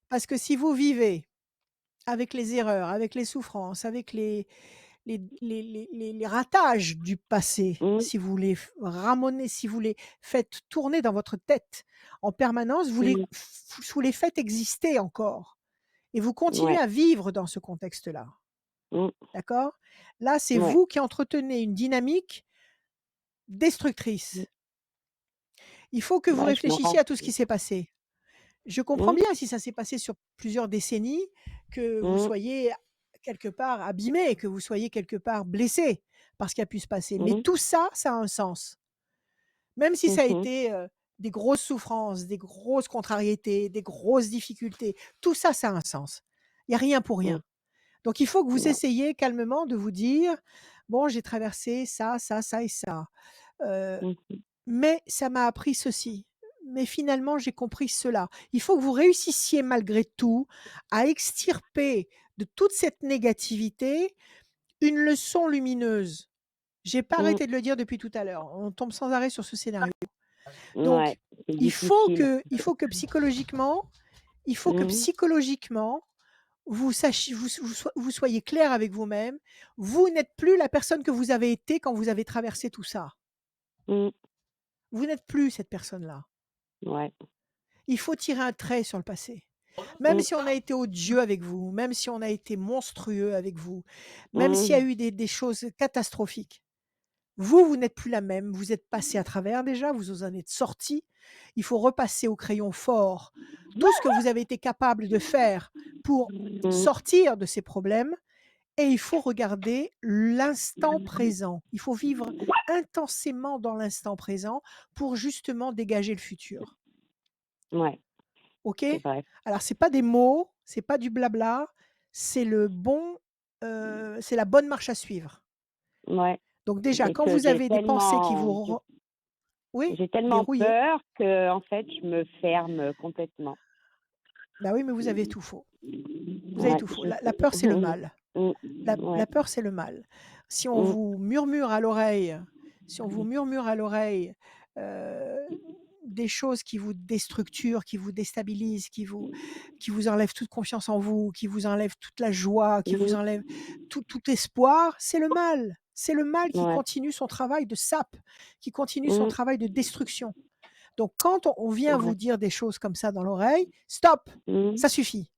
Parce que si vous vivez avec les erreurs, avec les souffrances, avec les ratages du passé, Mmh. si vous les ramenez, si vous les faites tourner dans votre tête en permanence, Mmh. vous les faites exister encore et vous continuez Ouais. à vivre dans ce contexte-là. Mmh. D'accord? Là, c'est Ouais. vous qui entretenez une dynamique Mmh. destructrice. Il faut que vous Bah, je me réfléchissiez rends à tout ce qui s'est passé. Je comprends Mmh. bien si ça s'est passé sur plusieurs décennies, que vous Mmh. soyez quelque part abîmé, que vous soyez quelque part blessé par ce qui a pu se passer. Mais Mmh. tout ça, ça a un sens. Même si Mmh ça a mh. été des grosses souffrances, des grosses contrariétés, des grosses difficultés, tout ça, ça a un sens. Il n'y a rien pour Mmh. rien. Donc il faut que vous Ouais. essayiez calmement de vous dire, bon, j'ai traversé ça, ça, ça et ça. Euh, Mmh mh. mais ça m'a appris ceci. Mais finalement, j'ai compris cela. Il faut que vous réussissiez malgré tout à extirper de toute cette négativité une leçon lumineuse. J'ai pas Mmh. arrêté de le dire depuis tout à l'heure. On tombe sans arrêt sur ce scénario. Ouais, Donc, c'est il faut difficile. que, il faut que psychologiquement, il faut que Mmh. psychologiquement, vous sachiez, vous soyez clair avec vous-même. Vous n'êtes plus la personne que vous avez été quand vous avez traversé tout ça. Mmh. Vous n'êtes plus cette personne-là. Ouais. Il faut tirer un trait sur le passé. Même Mmh. si on a été odieux avec vous, même si on a été monstrueux avec vous, même s'il y a Mmh. eu des choses catastrophiques, vous n'êtes plus la même. Vous êtes passé à travers déjà, vous en êtes sorti. Il faut repasser au crayon fort tout ce que vous avez été capable de faire pour Mmh. sortir de ces problèmes. Et il faut regarder l'instant présent. Il faut vivre intensément dans l'instant présent pour justement dégager le futur. Ouais, OK? c'est vrai. Alors c'est pas des mots, c'est pas du blabla, c'est la bonne marche à suivre. Ouais, Donc déjà, mais quand que vous avez des pensées qui vous oui, j'ai tellement verrouillées. peur qu'en fait, je me ferme complètement. Bah oui, mais vous avez tout faux. Vous avez Ouais, tout faux. je La sais. peur, c'est le mal. Mmh. La Ouais. peur, c'est le mal. Si on Mmh. vous murmure à l'oreille si on vous murmure à l'oreille, heu, des choses qui vous déstructurent, qui vous déstabilisent, qui vous enlèvent toute confiance en vous, qui vous enlèvent toute la joie, qui vous Mmh. enlèvent tout espoir, c'est le mal. C'est le mal qui Ouais. continue son travail de sape, qui continue son Mmh. travail de destruction. Donc quand on vient Ouais. vous dire des choses comme ça dans l'oreille, stop, Mmh. ça suffit,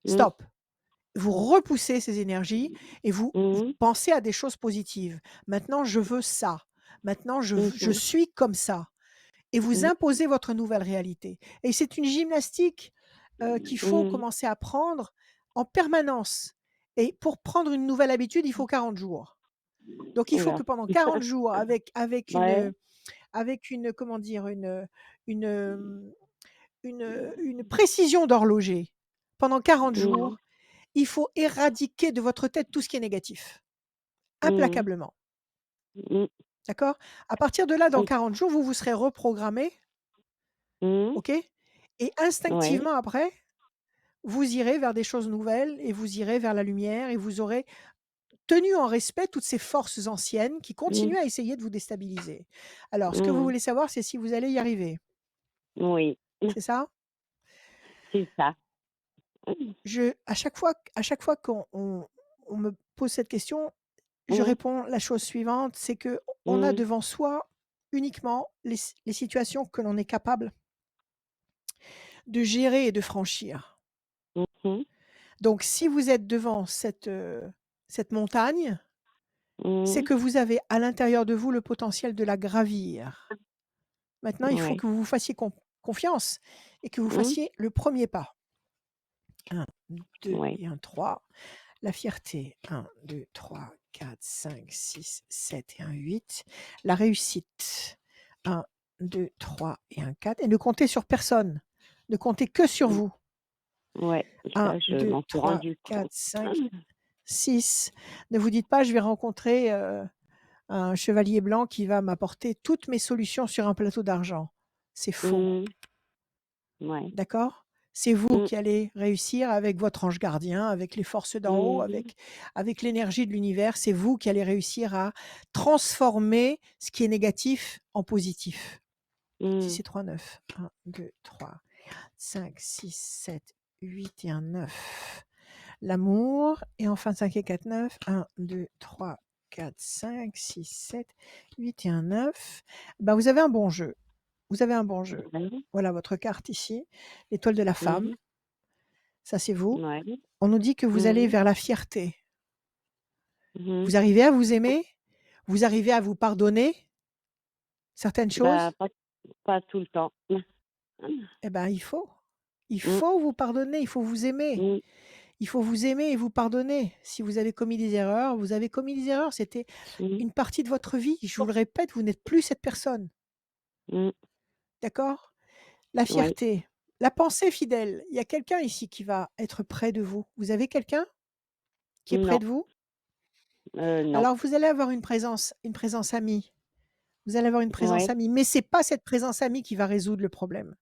Mmh. stop. Vous repoussez ces énergies et vous Mmh. pensez à des choses positives. Maintenant, je veux ça. Maintenant, Mmh je mh. suis comme ça. Et vous Mmh. imposez votre nouvelle réalité. Et c'est une gymnastique qu'il faut Mmh. commencer à prendre en permanence. Et pour prendre une nouvelle habitude, il faut 40 jours. Donc, il Ouh faut là. que pendant 40 jours, Ouais. avec une, comment dire, une, une précision d'horloger, pendant 40 Mmh. jours, il faut éradiquer de votre tête tout ce qui est négatif, Mmh. implacablement. Mmh. D'accord? À partir de là, dans Oui. 40 jours, vous vous serez reprogrammé, Mmh. OK? Et Ouais. instinctivement après, vous irez vers des choses nouvelles et vous irez vers la lumière et vous aurez tenu en respect toutes ces forces anciennes qui Mmh. continuent à essayer de vous déstabiliser. Alors, ce que vous Mmh. voulez savoir, c'est si vous allez y arriver. Oui, C'est ça? c'est ça. À chaque fois on me pose cette question, je Mmh. réponds la chose suivante, c'est que on a Mmh. devant soi uniquement les situations que l'on est capable de gérer et de franchir. Mmh mh. Donc si vous êtes devant cette montagne, c'est Mmh. que vous avez à l'intérieur de vous le potentiel de la gravir. Maintenant, il faut Ouais. que vous vous fassiez confiance et que vous Mmh. fassiez le premier pas. 1, 2 Ouais. et un 3. La fierté, 1, 2, 3, 4, 5, 6, 7 et un 8. La réussite, 1, 2, 3 et un 4. Et ne comptez sur personne. Ne comptez que sur Mmh. vous. Ouais, 1, ça, je 2, m'en suis 3, rendu 4, compte. 5, 6. Ne vous dites pas: «Je vais rencontrer, un chevalier blanc qui va m'apporter toutes mes solutions sur un plateau d'argent». C'est faux, Mmh. Ouais. d'accord? C'est vous Mmh. qui allez réussir avec votre ange gardien, avec les forces d'en haut, Mmh. avec l'énergie de l'univers. C'est vous qui allez réussir à transformer ce qui est négatif en positif. 6 Mmh. et 3, 9. 1, 2, 3, 5, 6, 7, 8 et un 9. L'amour. Et enfin 5 et 4, 9. 1, 2, 3, 4, 5, 6, 7, 8 et un 9. Ben, vous avez un bon jeu. Vous avez un bon jeu. Oui. Voilà votre carte ici. L'étoile de la femme. Mhm. Ça, c'est vous. Ouais. On nous dit que vous allez Mhm. vers la fierté. Mhm. Vous arrivez à vous aimer? Vous arrivez à vous pardonner certaines Bah, choses? pas tout le temps. Eh ben, il faut. Il Mm. faut vous pardonner, il faut vous aimer. Mm. Il faut vous aimer et vous pardonner. Si vous avez commis des erreurs, vous avez commis des erreurs. C'était Mm. une partie de votre vie. Je vous le répète, vous n'êtes plus cette personne. Mm. D'accord? La Ouais. fierté, la pensée fidèle. Il y a quelqu'un ici qui va être près de vous. Vous avez quelqu'un qui est près Non. de vous? Non. Alors vous allez avoir une présence amie. Vous allez avoir une présence Ouais. amie, mais c'est pas cette présence amie qui va résoudre le problème.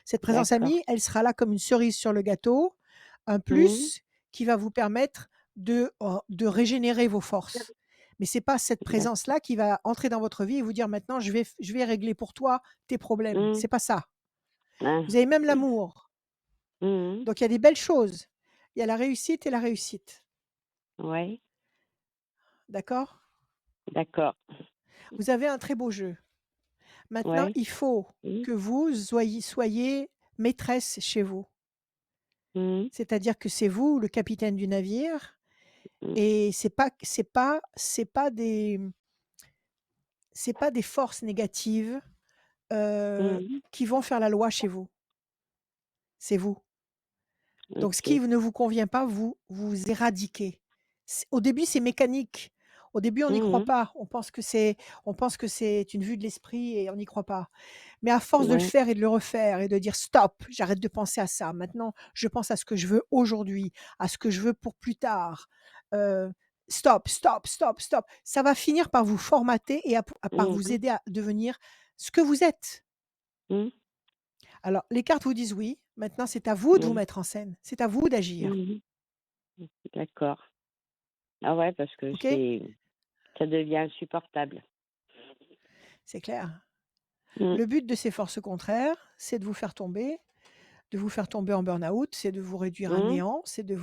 Cette présence D'accord. amie, elle sera là comme une cerise sur le gâteau, un Mm. plus qui va vous permettre de régénérer vos forces. Mais c'est pas cette D'accord. présence-là qui va entrer dans votre vie et vous dire: «Maintenant, je vais régler pour toi tes problèmes». Mm. C'est pas ça. Ah. Vous avez même l'amour. Mm. Donc il y a des belles choses. Il y a la réussite et la réussite. Ouais. D'accord? D'accord. Vous avez un très beau jeu. Maintenant, Ouais. il faut Mm. que vous soyez maîtresse chez vous. Mm. C'est-à-dire que c'est vous le capitaine du navire Mm. et c'est pas des forces négatives, Mm. qui vont faire la loi chez vous. C'est vous. Donc ce qui Ok. ne vous convient pas, vous éradiquez. Au début, c'est mécanique. Au début, on n'y croit Mm. pas. On pense que c'est une vue de l'esprit et on n'y croit pas. Mais à force de le Ouais. faire et de le refaire et de dire: «Stop, j'arrête de penser à ça. Maintenant, je pense à ce que je veux aujourd'hui, à ce que je veux pour plus tard. Stop, stop, stop, stop». Ça va finir par vous formater et par vous Mhm. aider à devenir ce que vous êtes. Mm. Alors les cartes vous disent oui, maintenant c'est à vous de vous Mm. mettre en scène, c'est à vous d'agir. Mhm. D'accord. Ah ouais, parce que OK? ça devient insupportable. C'est clair. Mm. Le but de ces forces contraires, c'est de vous faire tomber en burn-out, c'est de vous réduire à Mm. néant, de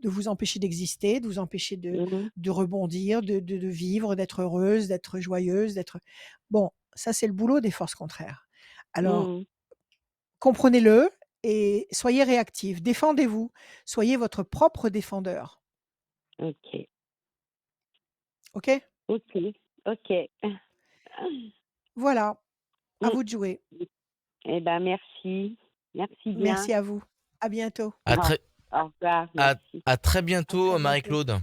vous empêcher d'exister, de vous empêcher Mm. de rebondir, de vivre, d'être heureuse, d'être joyeuse, d'être bon, ça c'est le boulot des forces contraires. Alors, Mm. comprenez-le et soyez réactifs, défendez-vous, soyez votre propre défendeur. Ok. OK? Ok. Ok. Voilà, à Mm. vous de jouer. Eh ben, merci. Merci bien. Merci à vous. À bientôt. À Au, très, au revoir. à, Merci. à très À très bientôt, bientôt. Marie-Claude.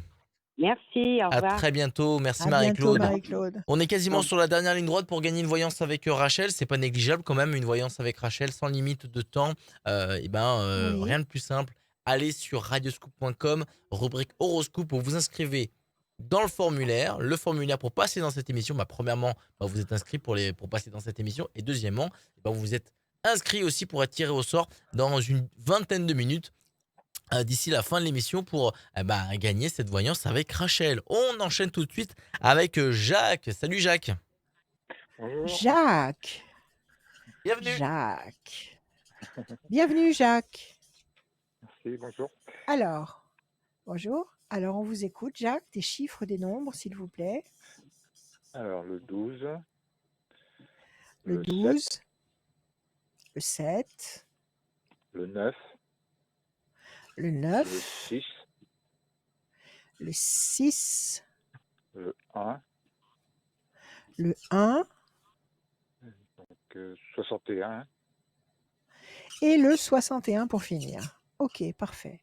Merci. Au À revoir. très bientôt. Merci, À bientôt, Marie-Claude. Marie-Claude. On est Au quasiment revoir. sur la dernière ligne droite pour gagner une voyance avec Rachel. C'est pas négligeable quand même, une voyance avec Rachel sans limite de temps. Oui. Rien de plus simple. Allez sur radioscoop.com, rubrique horoscope, où vous inscrivez dans le formulaire pour passer dans cette émission. Premièrement, vous êtes inscrit pour passer dans cette émission. Et deuxièmement, vous êtes inscrit aussi pour être tiré au sort dans une vingtaine de minutes d'ici la fin de l'émission pour gagner cette voyance avec Rachel. On enchaîne tout de suite avec Jacques. Salut Jacques. Bonjour. Jacques. Bienvenue. Jacques. Bienvenue, Jacques. Merci, bonjour. Alors, bonjour. Alors, on vous écoute, Jacques. Des chiffres, des nombres, s'il vous plaît. Alors, le 12, Le le 12, 7, le 7, le 9, le le 9, 6, le 6, le 1, le 1 donc 61, et le 61 pour finir. Ok, parfait.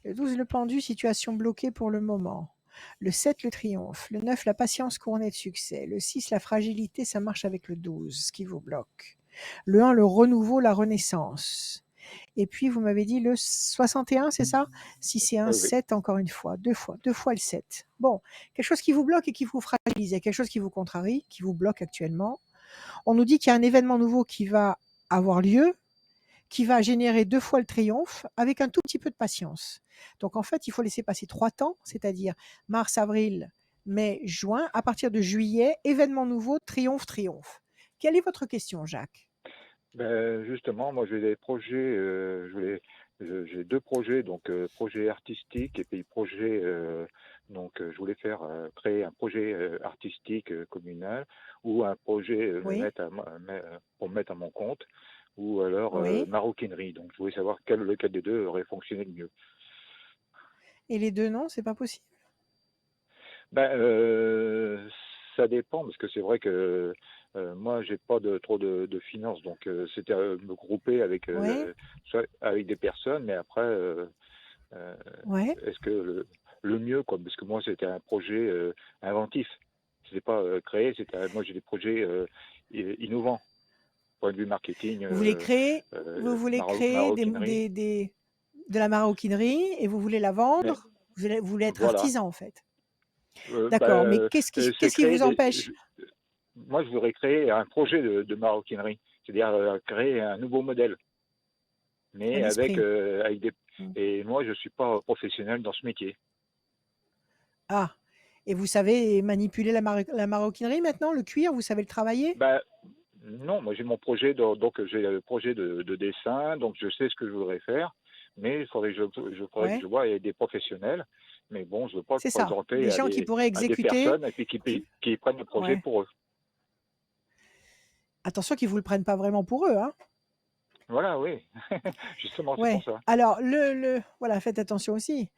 Le 12, le pendu, situation bloquée pour le moment. Le 7, le triomphe. Le 9, la patience couronnée de succès. Le 6, la fragilité, ça marche avec le 12, ce qui vous bloque. Le 1, le renouveau, la renaissance. Et puis, vous m'avez dit le 61, c'est ça? Si c'est un oui. 7, encore une fois, deux fois le 7. Bon, quelque chose qui vous bloque et qui vous fragilise. Il y a quelque chose qui vous contrarie, qui vous bloque actuellement. On nous dit qu'il y a un événement nouveau qui va avoir lieu, qui va générer 2 fois le triomphe avec un tout petit peu de patience. Donc en fait, il faut laisser passer 3 temps, c'est-à-dire mars, avril, mai, juin. À partir de juillet, événement nouveau, triomphe, triomphe. Quelle est votre question, Jacques? Ben, justement, moi j'ai des projets, je voulais j'ai deux projets, donc projet artistique et puis projet. Je voulais créer un projet artistique communal ou un projet Oui, pour me mettre à mon compte ou alors oui. maroquinerie. Donc, je voulais savoir lequel des deux aurait fonctionné le mieux. Et les deux, non, c'est pas possible. Ben, ça dépend parce que c'est vrai que moi, j'ai pas trop de finances, donc c'était me grouper avec Oui, soit avec des personnes, mais après, euh, ouais. est-ce que le mieux, quoi, parce que moi, c'était un projet inventif. C'était pas créé, moi, j'ai des projets innovants, point de vue marketing, Vous voulez créer, maroquinerie. de la maroquinerie et vous voulez la Mais vendre. Vous voulez être voilà. artisan, en fait. Bah, D'accord, mais c'est qu'est-ce qui créer vous empêche? moi, je voudrais créer un projet de maroquinerie, c'est-à-dire créer un nouveau modèle, mais Un esprit. avec des. Mm. Et moi, je suis pas professionnel dans ce métier. Ah, et vous savez manipuler la maroquinerie maintenant, le cuir, vous savez le travailler? Bah, non, moi j'ai mon projet, donc j'ai le projet de dessin, donc je sais ce que je voudrais faire, mais il faudrait faudrait que Ouais, je vois avec des professionnels. Mais bon, je veux pas le c'est ça. présenter Des gens qui pourraient à des exécuter. personnes et puis qui prennent le projet Ouais. pour eux. Attention qu'ils vous le prennent pas vraiment pour eux, hein. Voilà, oui. Justement, c'est pour Ouais. ça. Alors voilà, faites attention aussi.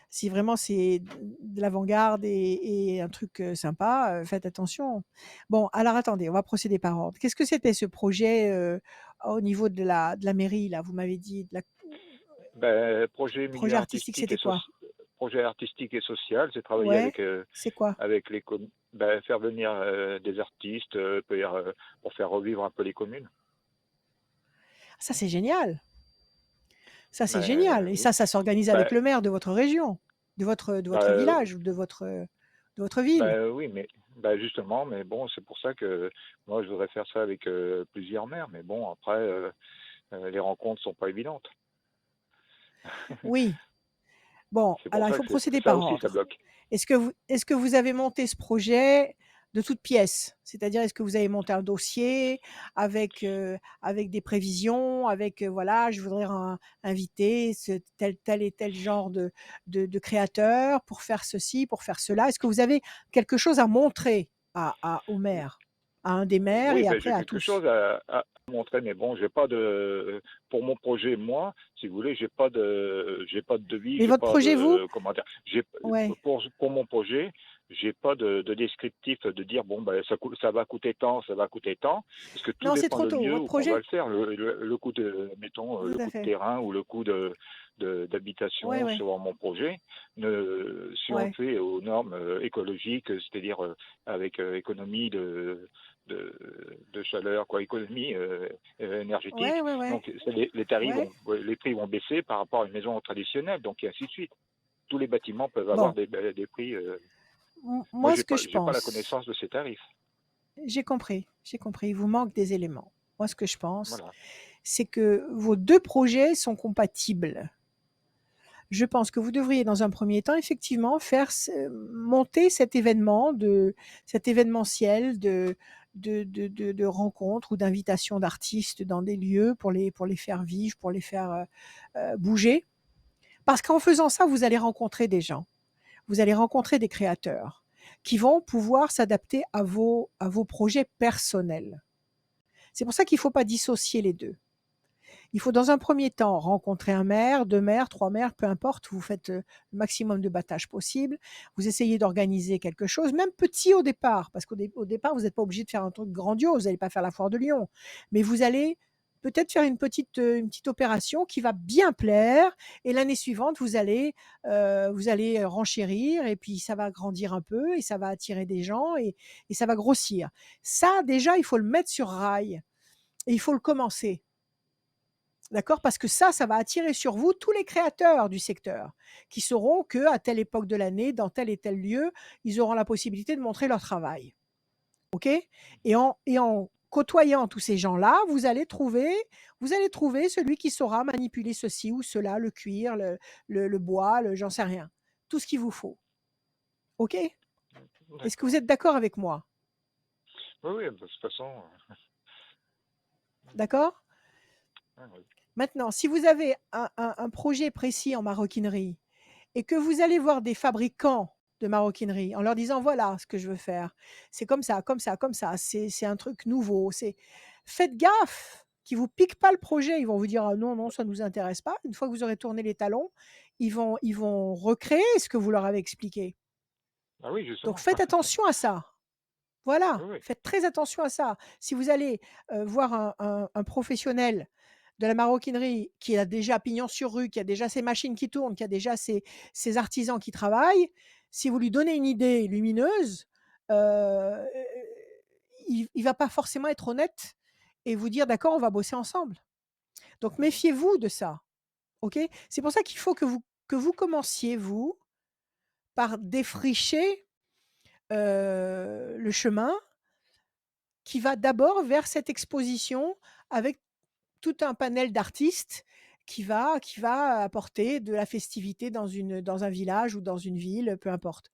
Si vraiment c'est de l'avant-garde et un truc, sympa, faites attention. Bon, alors attendez, on va procéder par ordre. Qu'est-ce que c'était ce projet, au niveau de la mairie là? Vous m'avez dit de la Ben, projet artistique, c'était quoi? projet artistique et social, c'est travailler Ouais, c'est quoi? avec faire venir des artistes pour faire revivre un peu les communes. Ça, c'est génial! Ça, c'est génial Ben et oui. ça s'organise avec Ben, le maire de votre région, de votre ben, village ou de votre ville? oui, mais ben justement, mais bon, c'est pour ça que moi je voudrais faire ça avec plusieurs maires, mais bon, après les rencontres sont pas évidentes. Oui. Bon, C'est pour alors il ça faut que procéder ça par aussi ça ordre. bloque. Est-ce que vous avez monté ce projet de toutes pièces? C'est-à-dire, est-ce que vous avez monté un dossier avec des prévisions, voilà, je voudrais inviter tel et tel genre de créateurs pour faire ceci, pour faire cela. Est-ce que vous avez quelque chose à montrer au maire, à un des maires Oui, et ben, après j'ai à quelque tous? chose à montrer, mais bon, j'ai pas de pour mon projet, moi, si vous voulez, j'ai pas de devis, Mais j'ai votre pas projet, vous? de comment dire, j'ai Ouais. pour mon projet, j'ai pas de descriptif de dire bon ben ça va coûter tant, ça va coûter tant, parce que tout Non, c'est dépend trop le tôt. lieu Votre où qu'on va projet? le faire, le coût de mettons Tout le à coût de fait. terrain ou le coût Ouais, d'habitation ouais, sur mon projet, si on le ouais. fait aux normes écologiques, c'est-à-dire avec économie de chaleur, quoi, économie Ouais, énergétique. ouais, ouais. Donc les tarifs Ouais. les prix vont baisser par rapport à une maison traditionnelle, donc et ainsi de suite. Tous les bâtiments peuvent avoir Bon. des prix. Moi, Moi, ce que je j'ai pas la pense, connaissance de ces tarifs. j'ai compris, il vous manque des éléments. Moi, ce que je pense, Voilà. c'est que vos deux projets sont compatibles. Je pense que vous devriez, dans un premier temps, effectivement, monter cet événementiel de rencontres ou d'invitations d'artistes dans des lieux pour les faire vivre, pour les faire bouger. Parce qu'en faisant ça, vous allez rencontrer des gens, vous allez rencontrer des créateurs qui vont pouvoir s'adapter à vos projets personnels. C'est pour ça qu'il ne faut pas dissocier les deux. Il faut dans un premier temps rencontrer un maire, 2 maires, 3 maires, peu importe, vous faites le maximum de battage possible, vous essayez d'organiser quelque chose, même petit au départ, parce qu'au départ, vous n'êtes pas obligé de faire un truc grandiose, vous n'allez pas faire la foire de Lyon, mais vous allez peut-être faire une petite opération qui va bien plaire, et l'année suivante, vous allez renchérir, et puis ça va grandir un peu, et ça va attirer des gens, et ça va grossir. Ça, déjà, il faut le mettre sur rail, et il faut le commencer. D'accord? Parce que ça va attirer sur vous tous les créateurs du secteur qui sauront qu'à telle époque de l'année, dans tel et tel lieu, ils auront la possibilité de montrer leur travail. OK? Et en côtoyant tous ces gens-là, vous allez trouver celui qui saura manipuler ceci ou cela, le cuir, le bois, j'en sais rien. Tout ce qu'il vous faut. OK? Est-ce que vous D'accord. êtes d'accord avec moi? Oui, oui, de toute façon. D'accord? Oui. Maintenant, si vous avez un projet précis en maroquinerie et que vous allez voir des fabricants de maroquinerie en leur disant: «Voilà ce que je veux faire. C'est comme ça, comme ça, comme ça. C'est un truc nouveau». Faites gaffe qu'ils vous piquent pas le projet. Ils vont vous dire: «Ah non, non, ça nous intéresse pas». Une fois que vous aurez tourné les talons, ils vont recréer ce que vous leur avez expliqué. Ah oui, Donc justement. faites attention à ça. Oui, Voilà, oui. faites très attention à ça. Si vous allez, voir un professionnel de la maroquinerie qui a déjà pignon sur rue, qui a déjà ses machines qui tournent, qui a déjà ses artisans qui travaillent, si vous lui donnez une idée lumineuse, heu, il va pas forcément être honnête et vous dire: «D'accord, on va bosser ensemble». Donc Mhm. méfiez-vous de ça, OK? C'est pour ça qu'il faut que vous commenciez, vous, par défricher, le chemin qui va d'abord vers cette exposition avec tout un panel d'artistes qui va apporter de la festivité dans un village ou dans une ville, peu importe.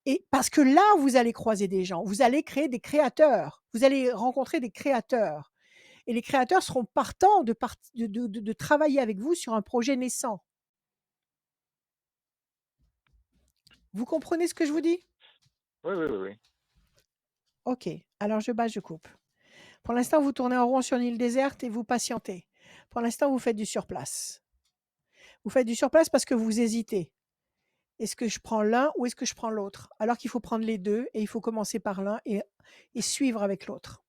Et parce que là, vous allez croiser des gens, vous allez créer des créateurs, vous allez rencontrer des créateurs et les créateurs seront partants de travailler avec vous sur un projet naissant. Vous comprenez ce que je vous dis? Oui, oui, oui, oui. OK, alors je coupe. Pour l'instant, vous tournez en rond sur une île déserte et vous patientez. Pour l'instant, vous faites du surplace. Vous faites du surplace parce que vous hésitez. Est-ce que je prends l'un ou est-ce que je prends l'autre? Alors qu'il faut prendre les 2 et il faut commencer par l'un et suivre avec l'autre.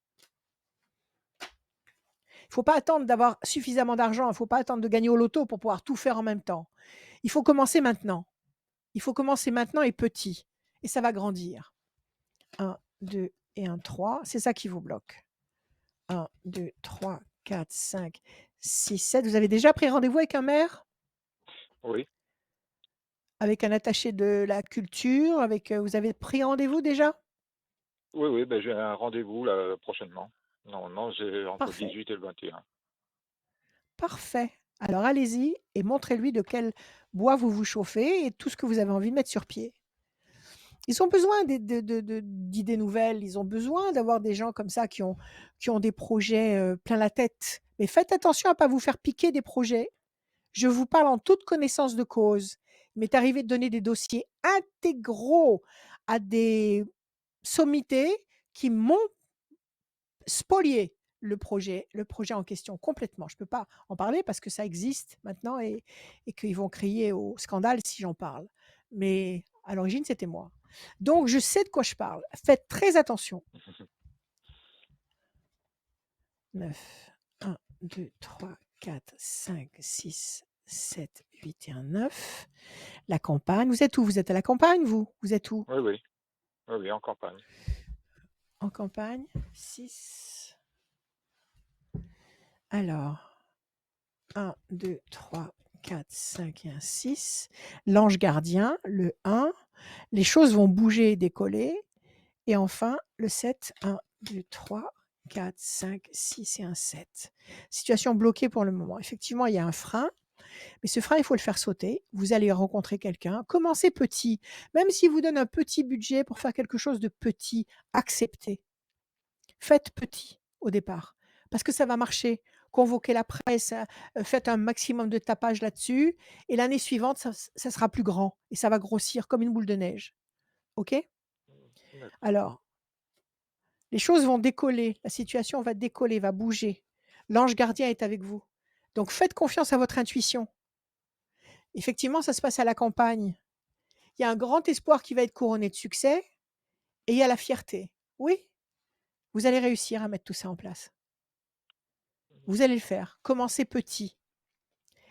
Il faut pas attendre d'avoir suffisamment d'argent, il faut pas attendre de gagner au loto pour pouvoir tout faire en même temps. Il faut commencer maintenant. Il faut commencer maintenant et petit et ça va grandir. 1, 2 et 1, 3, c'est ça qui vous bloque. 1, 2, 3, 4, 5, 6, 7. Vous avez déjà pris rendez-vous avec un maire? Oui, Avec un attaché de la culture? Vous avez pris rendez-vous déjà? oui, oui, ben, j'ai un rendez-vous là, prochainement. Normalement, j'ai entre le Parfait. 18 et le 21. Parfait. Alors allez-y et montrez-lui de quel bois vous vous chauffez et tout ce que vous avez envie de mettre sur pied. Ils ont besoin d'idées nouvelles, ils ont besoin d'avoir des gens comme ça qui ont des projets, plein la tête. Mais faites attention à pas vous faire piquer des projets. Je vous parle en toute connaissance de cause. Il m'est arrivé de donner des dossiers intégraux à des sommités qui m'ont spolier le projet en question complètement. Je ne peux pas en parler parce que ça existe maintenant et qu'ils vont crier au scandale si j'en parle. Mais à l'origine, c'était moi. Donc je sais de quoi je parle. Faites très attention. 9, 1, 2, 3, 4, 5, 6, 7, 8 et un 9. La campagne. Vous êtes où? Vous êtes à la campagne, vous? Vous êtes où? Oui, oui, oui, oui, en campagne. En campagne. 6. Alors, 1, 2, 3, 4, 5 et un 6. L'ange gardien, le 1. Les choses vont bouger et décoller. Et enfin, le 7. 1, 2, 3, 4, 5, 6 et un 7. Situation bloquée pour le moment. Effectivement, il y a un frein, mais ce frein, il faut le faire sauter. Vous allez rencontrer quelqu'un. Commencez petit. Même s'il vous donne un petit budget pour faire quelque chose de petit, acceptez. Faites petit au départ, parce que ça va marcher. Convoquez la presse, faites un maximum de tapage là-dessus et l'année suivante, ça sera plus grand et ça va grossir comme une boule de neige. OK? D'accord. Alors, les choses vont décoller, la situation va décoller, va bouger. L'ange gardien est avec vous. Donc faites confiance à votre intuition. Effectivement, ça se passe à la campagne. Il y a un grand espoir qui va être couronné de succès et il y a la fierté. Oui, vous allez réussir à mettre tout ça en place. Vous allez le faire. Commencez petit.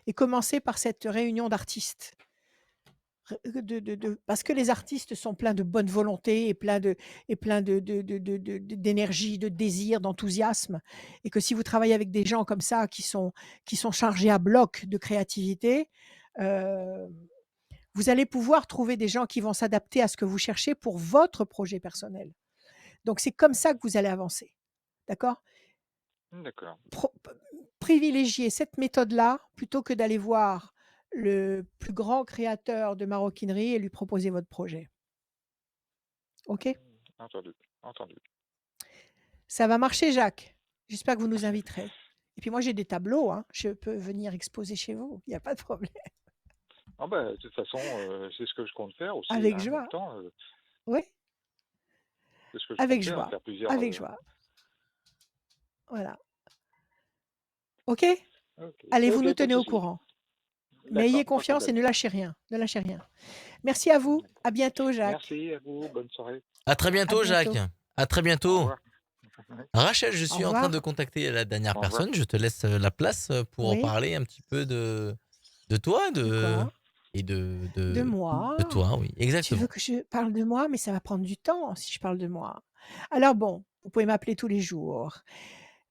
Et commencer par cette réunion d'artistes. Parce que les artistes sont pleins de bonne volonté et plein d'énergie, de désir, d'enthousiasme. Et que si vous travaillez avec des gens comme ça qui sont chargés à bloc de créativité, euh, vous allez pouvoir trouver des gens qui vont s'adapter à ce que vous cherchez pour votre projet personnel. Donc c'est comme ça que vous allez avancer. D'accord? D'accord. Pro Privilégier cette méthode-là plutôt que d'aller voir le plus grand créateur de maroquinerie et lui proposer votre projet. OK? Entendu, entendu. Ça va marcher, Jacques. J'espère que vous nous inviterez. Et puis moi, j'ai des tableaux, hein. Je peux venir exposer chez vous, il n'y a pas de problème. Ah bah, de toute façon, c'est ce que je compte faire aussi, Avec hein, en même joie. temps, Oui, c'est ce que je compte avec faire, joie, faire plusieurs. avec joie. Voilà. OK? Ok, Allez, vous nous ok, pas de tenez au souci. courant. Mais ayez D'accord, pas de confiance et problème. ne lâchez rien. Ne lâchez rien. Merci à vous. À bientôt, Jacques. Merci à vous, bonne soirée. À très À bientôt, Jacques. bientôt. À très Au bientôt. revoir. Rachel, je Au suis en train de revoir. contacter la dernière Au revoir. personne. Je te laisse la place pour Oui. parler un petit peu de toi De quoi? et De de moi? toi, oui, Tu veux exactement. que je parle de moi? Mais ça va prendre du temps si je parle de moi. Alors bon, vous pouvez m'appeler tous les jours.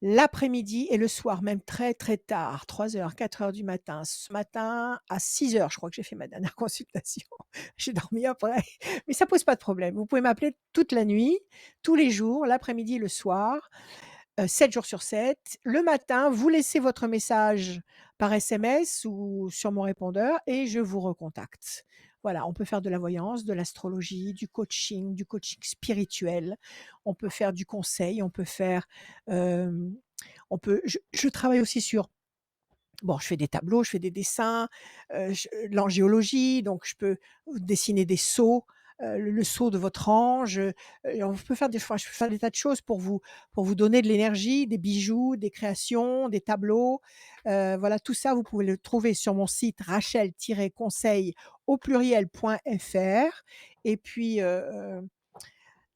L'après-midi et le soir, même très, très tard, 3 heures, 4 heures du matin. Ce matin, à 6 heures, je crois que j'ai fait ma dernière consultation. J'ai dormi après, mais ça pose pas de problème. Vous pouvez m'appeler toute la nuit, tous les jours, l'après-midi et le soir, 7 jours sur 7. Le matin, vous laissez votre message par SMS ou sur mon répondeur et je vous recontacte. Voilà, on peut faire de la voyance, de l'astrologie, du coaching spirituel. On peut faire du conseil, on peut faire, je travaille aussi sur bon, je fais des tableaux, je fais des dessins, l'angiologie, donc je peux dessiner des sceaux, le sceau de votre ange, on peut faire je peux faire des tas de choses pour vous donner de l'énergie, des bijoux, des créations, des tableaux. Voilà, tout ça, vous pouvez le trouver sur mon site rachel-conseil au pluriel.fr et puis,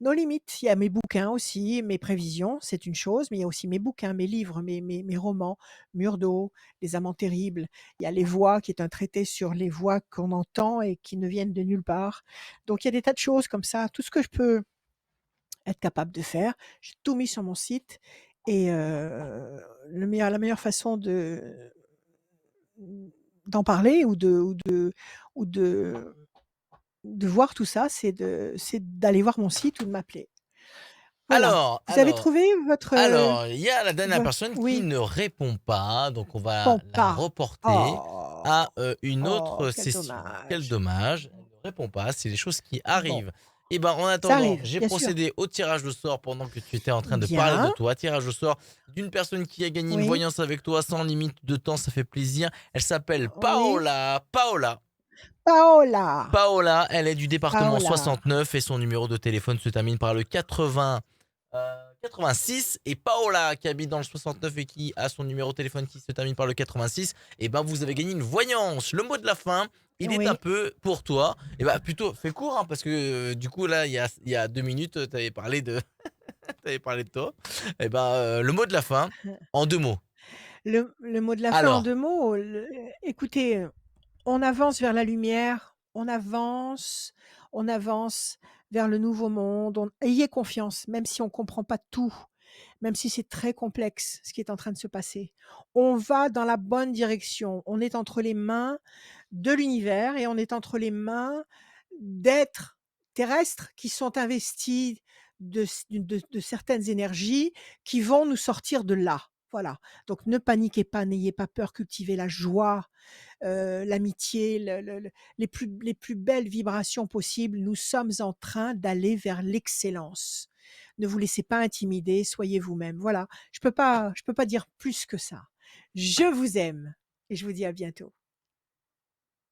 nos limites, il y a mes bouquins aussi, mes prévisions, c'est une chose, mais il y a aussi mes bouquins, mes livres, mes romans, Murs d'eau, Les amants terribles. Il y a Les voix, qui est un traité sur les voix qu'on entend et qui ne viennent de nulle part. Donc il y a des tas de choses comme ça, tout ce que je peux être capable de faire, j'ai tout mis sur mon site et la meilleure façon d'en parler ou de voir tout ça, c'est d'aller voir mon site ou de m'appeler. Voilà. Alors, Vous avez alors, trouvé votre, alors, il y a la dernière voi personne qui oui, ne répond pas, donc on va répond la pas. reporter à Oh! une Oh, autre quel session. Quel dommage. dommage, elle ne répond pas, c'est les choses qui Bon, arrivent. Et ben, en ça attendant, arrive, j'ai bien sûr. procédé au tirage au sort pendant que tu étais en train de parler de Bien, toi. Tirage au sort d'une personne qui a gagné une oui, voyance avec toi sans limite de temps, ça fait plaisir. Elle s'appelle oui. Paola. Paola, Paola, elle est du département Paola. 69 et son numéro de téléphone se termine par le 86. Et Paola, qui habite dans le 69 et qui a son numéro de téléphone qui se termine par le 86, et ben vous avez gagné une voyance. Le mot de la fin, il est un Oui, peu pour toi. Et ben plutôt, fais court, hein, parce que du coup là, il y a 2 minutes, tu avais parlé de, t'avais parlé de toi. Et ben le mot de la fin, en 2 mots. le mot de la fin en Alors, 2 mots, écoutez, on avance vers la lumière, on avance vers le nouveau monde, ayez confiance, même si on comprend pas tout. Même si c'est très complexe ce qui est en train de se passer. On va dans la bonne direction. On est entre les mains de l'univers et on est entre les mains d'êtres terrestres qui sont investis de certaines énergies qui vont nous sortir de là. Voilà. Donc ne paniquez pas, n'ayez pas peur, cultivez la joie, l'amitié, les plus belles vibrations possibles. Nous sommes en train d'aller vers l'excellence. Ne vous laissez pas intimider, soyez vous-même. Voilà, je peux pas dire plus que ça. Je vous aime et je vous dis à bientôt.